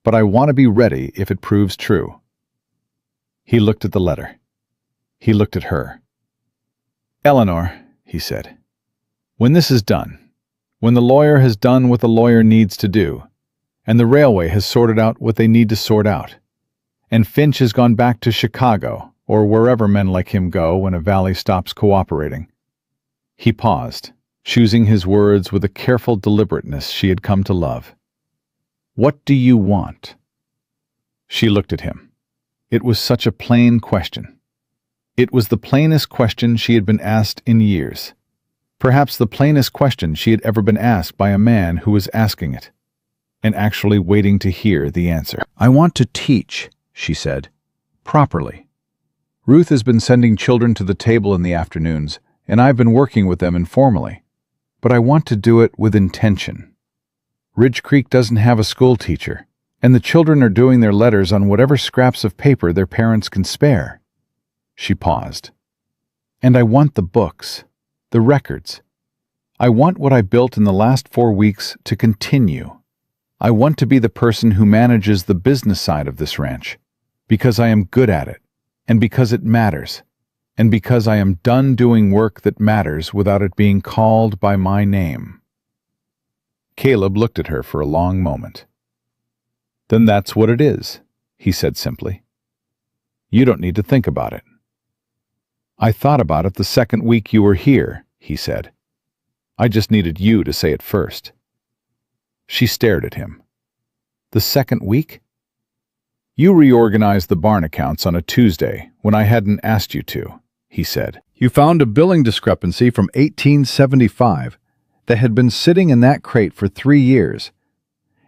But I want to be ready if it proves true. He looked at the letter. He looked at her. Eleanor, he said, when this is done, when the lawyer has done what the lawyer needs to do, and the railway has sorted out what they need to sort out, and Finch has gone back to Chicago, or wherever men like him go when a valley stops cooperating. He paused, choosing his words with a careful deliberateness she had come to love. What do you want? She looked at him. It was such a plain question. It was the plainest question she had been asked in years. Perhaps the plainest question she had ever been asked by a man who was asking it, and actually waiting to hear the answer. I want to teach, she said, properly. Ruth has been sending children to the table in the afternoons, and I've been working with them informally. But I want to do it with intention. Ridge Creek doesn't have a school teacher, and the children are doing their letters on whatever scraps of paper their parents can spare. She paused. And I want the books, the records. I want what I built in the last 4 weeks to continue. I want to be the person who manages the business side of this ranch, because I am good at it, and because it matters, and because I am done doing work that matters without it being called by my name. Caleb looked at her for a long moment. Then that's what it is, he said simply. You don't need to think about it. I thought about it the second week you were here, he said. I just needed you to say it first. She stared at him. The second week? You reorganized the barn accounts on a Tuesday when I hadn't asked you to, he said. You found a billing discrepancy from 1875 that had been sitting in that crate for 3 years,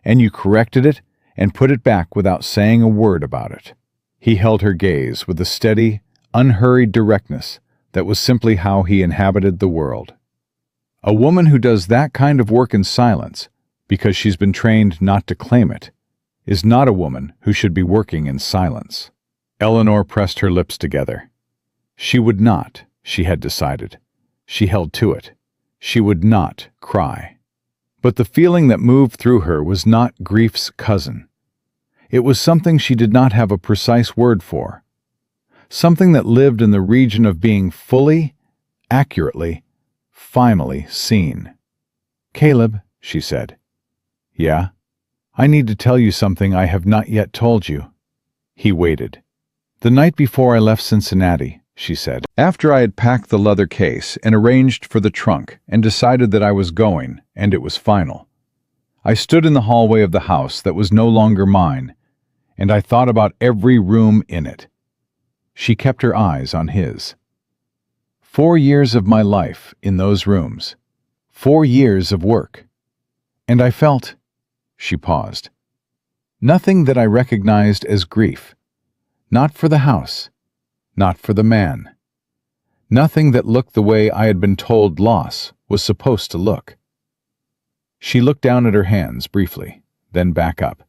and you corrected it and put it back without saying a word about it. He held her gaze with a steady, unhurried directness that was simply how he inhabited the world. A woman who does that kind of work in silence, because she's been trained not to claim it, is not a woman who should be working in silence. Eleanor pressed her lips together. She would not, she had decided. She held to it. She would not cry. But the feeling that moved through her was not grief's cousin. It was something she did not have a precise word for. Something that lived in the region of being fully, accurately, finally seen. Caleb, she said. Yeah? I need to tell you something I have not yet told you. He waited. The night before I left Cincinnati, she said. After I had packed the leather case and arranged for the trunk and decided that I was going, and it was final, I stood in the hallway of the house that was no longer mine, and I thought about every room in it. She kept her eyes on his. 4 years of my life in those rooms. 4 years of work. And I felt, she paused, nothing that I recognized as grief. Not for the house. Not for the man. Nothing that looked the way I had been told loss was supposed to look. She looked down at her hands briefly, then back up.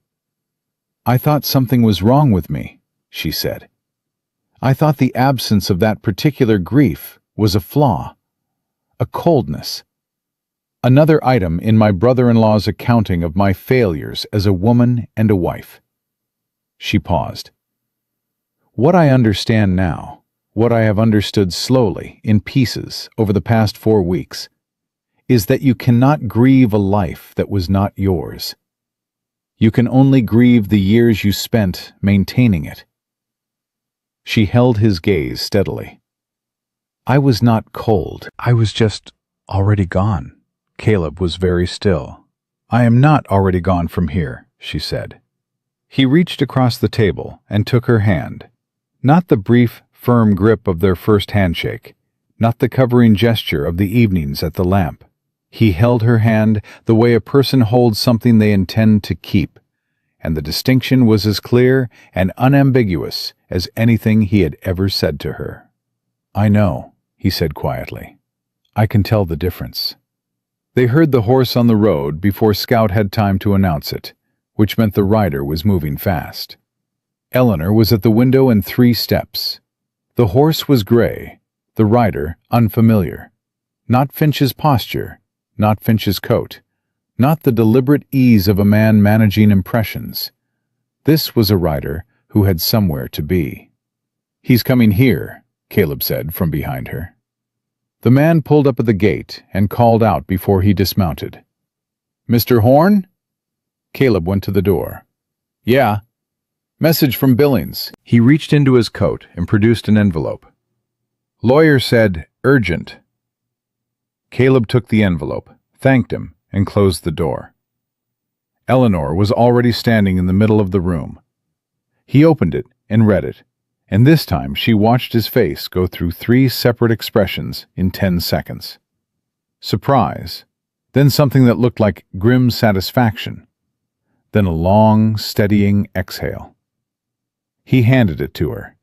I thought something was wrong with me, she said. I thought the absence of that particular grief was a flaw, a coldness. Another item in my brother-in-law's accounting of my failures as a woman and a wife. She paused. What I understand now, what I have understood slowly, in pieces, over the past 4 weeks, is that you cannot grieve a life that was not yours. You can only grieve the years you spent maintaining it. She held his gaze steadily. I was not cold. I was just already gone. Caleb was very still. I am not already gone from here, she said. He reached across the table and took her hand. Not the brief, firm grip of their first handshake, not the covering gesture of the evenings at the lamp. He held her hand the way a person holds something they intend to keep, and the distinction was as clear and unambiguous as anything he had ever said to her. I know, he said quietly. I can tell the difference. They heard the horse on the road before Scout had time to announce it, which meant the rider was moving fast. Eleanor was at the window in 3 steps. The horse was gray, the rider unfamiliar. Not Finch's posture, not Finch's coat, not the deliberate ease of a man managing impressions. This was a rider who had somewhere to be. He's coming here, Caleb said from behind her. The man pulled up at the gate and called out before he dismounted. Mr. Horn? Caleb went to the door. Yeah. Message from Billings. He reached into his coat and produced an envelope. Lawyer said, urgent. Caleb took the envelope, thanked him, and closed the door. Eleanor was already standing in the middle of the room. He opened it and read it, and this time she watched his face go through 3 separate expressions in 10 seconds. Surprise, then something that looked like grim satisfaction, then a long, steadying exhale. He handed it to her.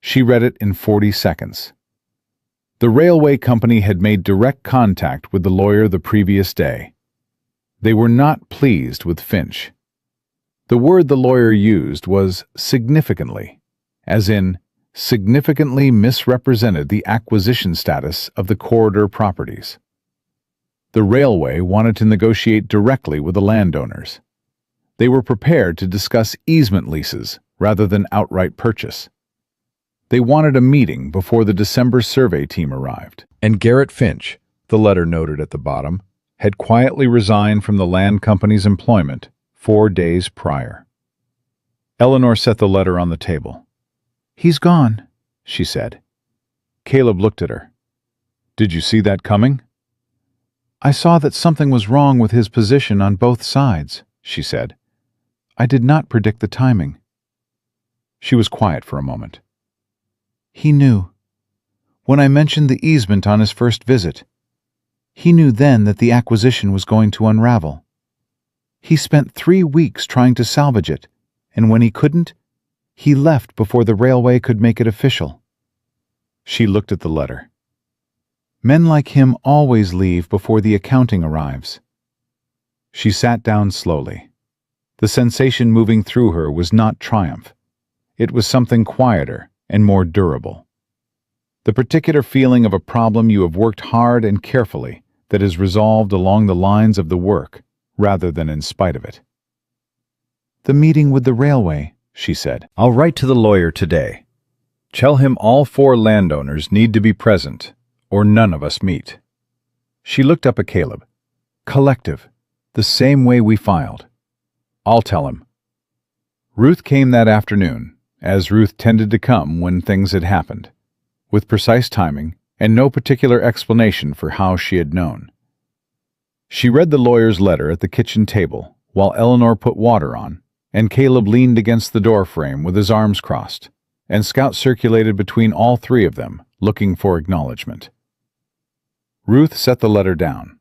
She read it in 40 seconds. The railway company had made direct contact with the lawyer the previous day. They were not pleased with Finch. The word the lawyer used was significantly, as in significantly misrepresented the acquisition status of the corridor properties. The railway wanted to negotiate directly with the landowners. They were prepared to discuss easement leases rather than outright purchase. They wanted a meeting before the December survey team arrived. And Garrett Finch, the letter noted at the bottom, had quietly resigned from the land company's employment 4 days prior. Eleanor set the letter on the table. He's gone, she said. Caleb looked at her. Did you see that coming? I saw that something was wrong with his position on both sides, she said. I did not predict the timing. She was quiet for a moment. He knew. When I mentioned the easement on his first visit, he knew then that the acquisition was going to unravel. He spent 3 weeks trying to salvage it, and when he couldn't, he left before the railway could make it official. She looked at the letter. Men like him always leave before the accounting arrives. She sat down slowly. The sensation moving through her was not triumph. It was something quieter and more durable. The particular feeling of a problem you have worked hard and carefully that is resolved along the lines of the work rather than in spite of it. The meeting with the railway, she said. I'll write to the lawyer today. Tell him all 4 landowners need to be present, or none of us meet. She looked up at Caleb. Collective, the same way we filed. I'll tell him. Ruth came that afternoon, as Ruth tended to come when things had happened, with precise timing and no particular explanation for how she had known. She read the lawyer's letter at the kitchen table while Eleanor put water on, and Caleb leaned against the doorframe with his arms crossed, and Scout circulated between all 3 of them, looking for acknowledgement. Ruth set the letter down.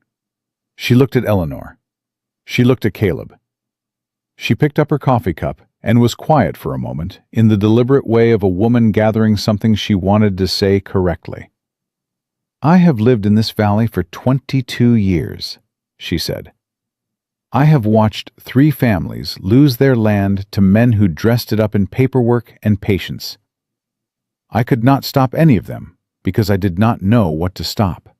She looked at Eleanor. She looked at Caleb. She picked up her coffee cup and was quiet for a moment in the deliberate way of a woman gathering something she wanted to say correctly. I have lived in this valley for 22 years, she said. I have watched 3 families lose their land to men who dressed it up in paperwork and patience. I could not stop any of them because I did not know what to stop.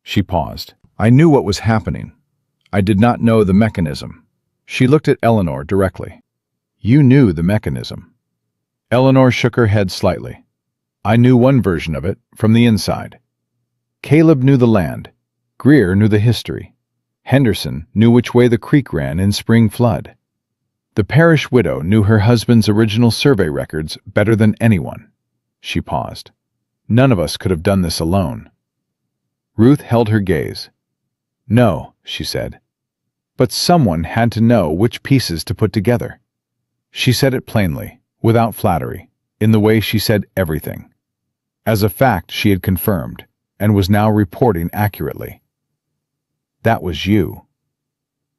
She paused. I knew what was happening. I did not know the mechanism. She looked at Eleanor directly. You knew the mechanism. Eleanor shook her head slightly. I knew one version of it from the inside. Caleb knew the land. Greer knew the history. Henderson knew which way the creek ran in spring flood. The parish widow knew her husband's original survey records better than anyone. She paused. None of us could have done this alone. Ruth held her gaze. No, she said. But someone had to know which pieces to put together. She said it plainly, without flattery, in the way she said everything. As a fact she had confirmed, and was now reporting accurately. That was you.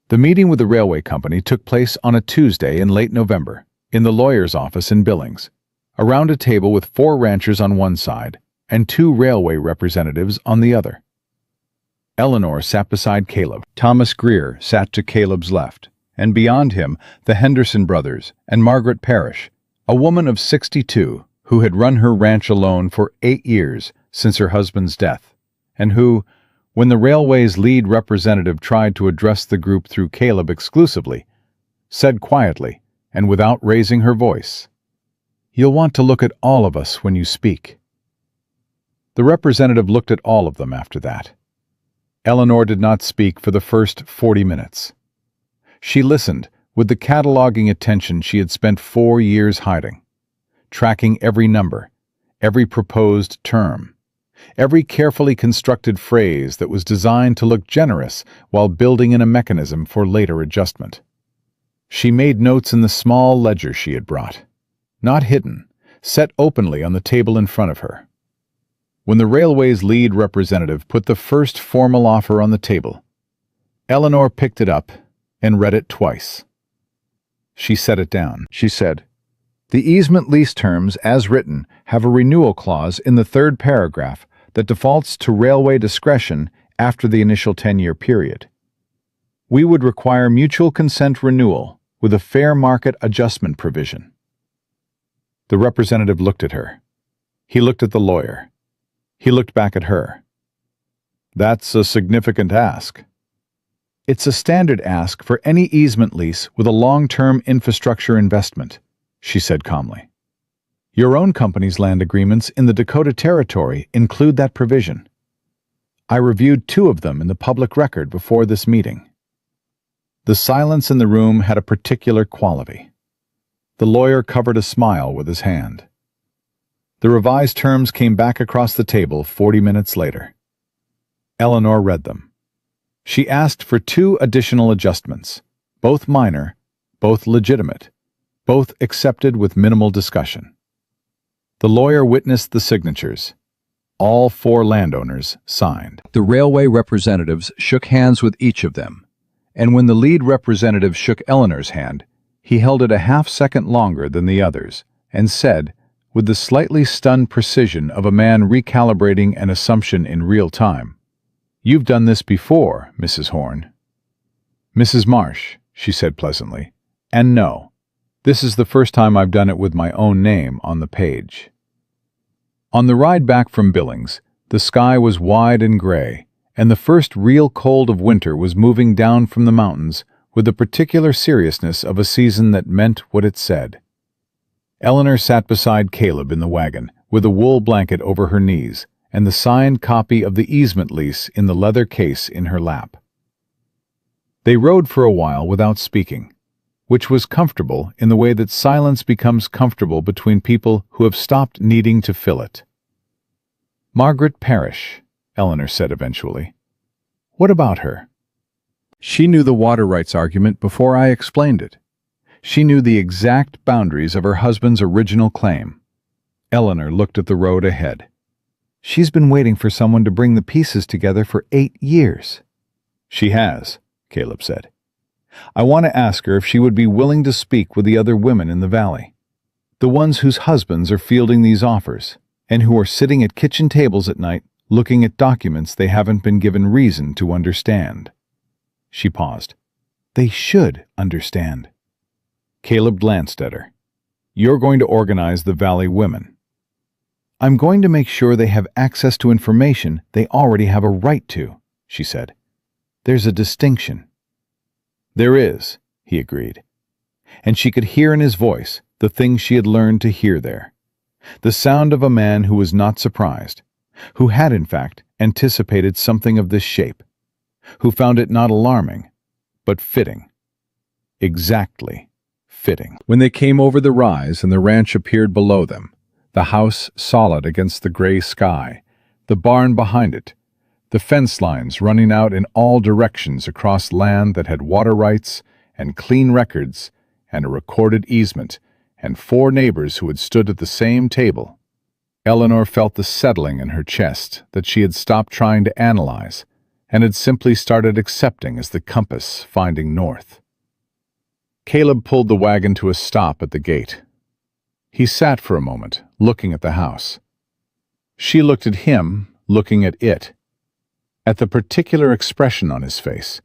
The meeting with the railway company took place on a Tuesday in late November, in the lawyer's office in Billings, around a table with 4 ranchers on one side and 2 railway representatives on the other. Eleanor sat beside Caleb. Thomas Greer sat to Caleb's left, and beyond him the Henderson brothers and Margaret Parrish, a woman of 62 who had run her ranch alone for 8 years since her husband's death, and who, when the railway's lead representative tried to address the group through Caleb exclusively, said quietly and without raising her voice, "You'll want to look at all of us when you speak." The representative looked at all of them after that. Eleanor did not speak for the first 40 minutes. She listened with the cataloging attention she had spent 4 years hiding, tracking every number, every proposed term, every carefully constructed phrase that was designed to look generous while building in a mechanism for later adjustment. She made notes in the small ledger she had brought, not hidden, set openly on the table in front of her. When the railway's lead representative put the first formal offer on the table, Eleanor picked it up and read it twice. She set it down. She said, "The easement lease terms, as written, have a renewal clause in the 3rd paragraph that defaults to railway discretion after the initial 10-year period. We would require mutual consent renewal with a fair market adjustment provision." The representative looked at her. He looked at the lawyer. He looked back at her. "That's a significant ask." "It's a standard ask for any easement lease with a long-term infrastructure investment," she said calmly. "Your own company's land agreements in the Dakota Territory include that provision. I reviewed 2 of them in the public record before this meeting." The silence in the room had a particular quality. The lawyer covered a smile with his hand. The revised terms came back across the table 40 minutes later. Eleanor read them. She asked for 2 additional adjustments, both minor, both legitimate, both accepted with minimal discussion. The lawyer witnessed the signatures. All 4 landowners signed. The railway representatives shook hands with each of them, and when the lead representative shook Eleanor's hand, he held it a half-second longer than the others, and said, with the slightly stunned precision of a man recalibrating an assumption in real time, "You've done this before, Mrs. Horn." "Mrs. Marsh," she said pleasantly, "and no, this is the first time I've done it with my own name on the page." On the ride back from Billings, the sky was wide and gray, and the first real cold of winter was moving down from the mountains with the particular seriousness of a season that meant what it said. Eleanor sat beside Caleb in the wagon, with a wool blanket over her knees and the signed copy of the easement lease in the leather case in her lap. They rode for a while without speaking, which was comfortable in the way that silence becomes comfortable between people who have stopped needing to fill it. "Margaret Parrish," Eleanor said eventually. "What about her?" "She knew the water rights argument before I explained it. She knew the exact boundaries of her husband's original claim." Eleanor looked at the road ahead. "She's been waiting for someone to bring the pieces together for 8 years. "She has," Caleb said. "I want to ask her if she would be willing to speak with the other women in the valley, the ones whose husbands are fielding these offers, and who are sitting at kitchen tables at night looking at documents they haven't been given reason to understand." She paused. "They should understand." Caleb glanced at her. "You're going to organize the Valley women." "I'm going to make sure they have access to information they already have a right to," she said. "There's a distinction." "There is," he agreed. And she could hear in his voice the thing she had learned to hear there. The sound of a man who was not surprised, who had in fact anticipated something of this shape, who found it not alarming, but fitting. Exactly fitting. When they came over the rise and the ranch appeared below them, the house solid against the gray sky, the barn behind it, the fence lines running out in all directions across land that had water rights and clean records and a recorded easement, and 4 neighbors who had stood at the same table, Eleanor felt the settling in her chest that she had stopped trying to analyze and had simply started accepting as the compass finding north. Caleb pulled the wagon to a stop at the gate. He sat for a moment, looking at the house. She looked at him, looking at it, at the particular expression on his face,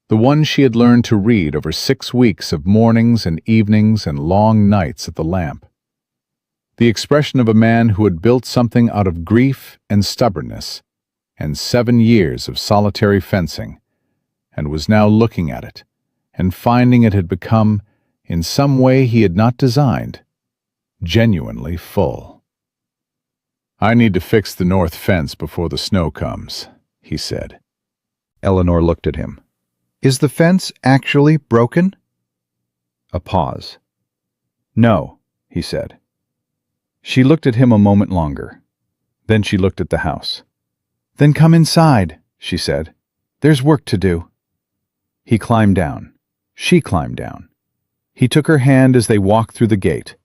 the one she had learned to read over 6 weeks of mornings and evenings and long nights at the lamp. The expression of a man who had built something out of grief and stubbornness and 7 years of solitary fencing, and was now looking at it and finding it had become, in some way he had not designed, genuinely full. "I need to fix the north fence before the snow comes," he said. Eleanor looked at him. "Is the fence actually broken?" A pause. "No," he said. She looked at him a moment longer. Then she looked at the house. "Then come inside," she said. "There's work to do." He climbed down. She climbed down. He took her hand as they walked through the gate,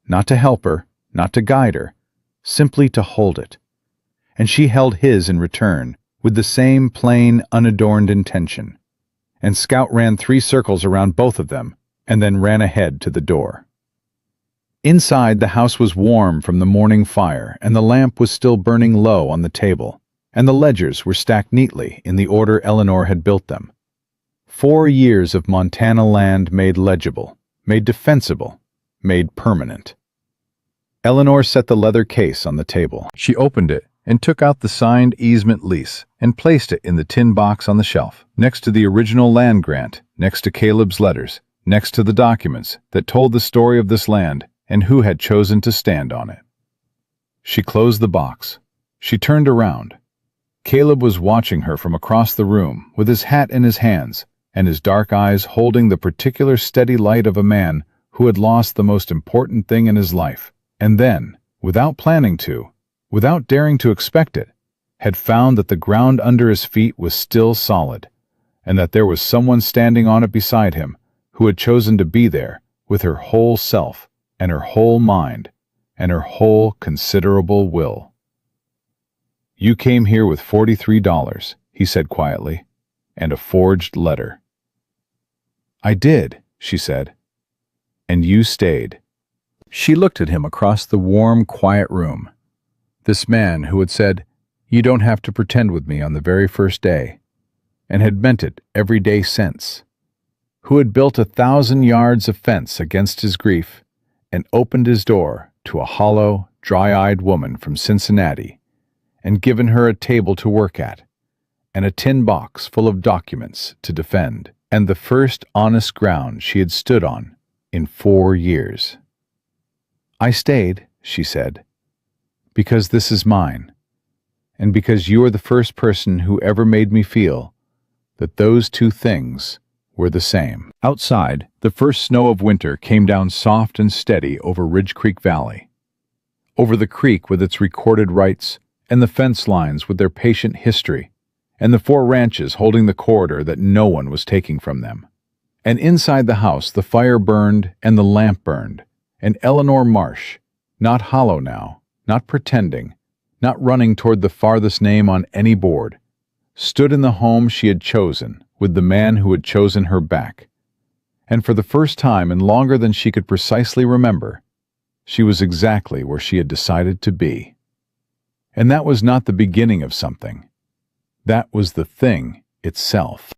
not to help her, not to guide her, simply to hold it. And she held his in return, with the same plain, unadorned intention. And Scout ran 3 circles around both of them, and then ran ahead to the door. Inside, the house was warm from the morning fire, and the lamp was still burning low on the table, and the ledgers were stacked neatly in the order Eleanor had built them. 4 years of Montana land made legible, made defensible, made permanent. Eleanor set the leather case on the table. She opened it and took out the signed easement lease and placed it in the tin box on the shelf, next to the original land grant, next to Caleb's letters, next to the documents that told the story of this land and who had chosen to stand on it. She closed the box. She turned around. Caleb was watching her from across the room with his hat in his hands and his dark eyes holding the particular steady light of a man who had lost the most important thing in his life, and then, without planning to, without daring to expect it, had found that the ground under his feet was still solid, and that there was someone standing on it beside him who had chosen to be there with her whole self and her whole mind and her whole considerable will. "You came here with $43, he said quietly, "and a forged letter." "I did," she said. "And you stayed." She looked at him across the warm, quiet room. This man who had said, "You don't have to pretend with me" on the very first day, and had meant it every day since. Who had built 1,000 yards of fence against his grief and opened his door to a hollow, dry-eyed woman from Cincinnati and given her a table to work at and a tin box full of documents to defend, and the first honest ground she had stood on in 4 years. "I stayed," she said, "because this is mine, and because you are the first person who ever made me feel that those 2 things were the same." Outside, the first snow of winter came down soft and steady over Ridge Creek Valley, over the creek with its recorded rights, and the fence lines with their patient history, and the 4 ranches holding the corridor that no one was taking from them. And inside the house the fire burned and the lamp burned, and Eleanor Marsh, not hollow now, not pretending, not running toward the farthest name on any board, stood in the home she had chosen with the man who had chosen her back. And for the first time in longer than she could precisely remember, she was exactly where she had decided to be. And that was not the beginning of something. That was the thing itself.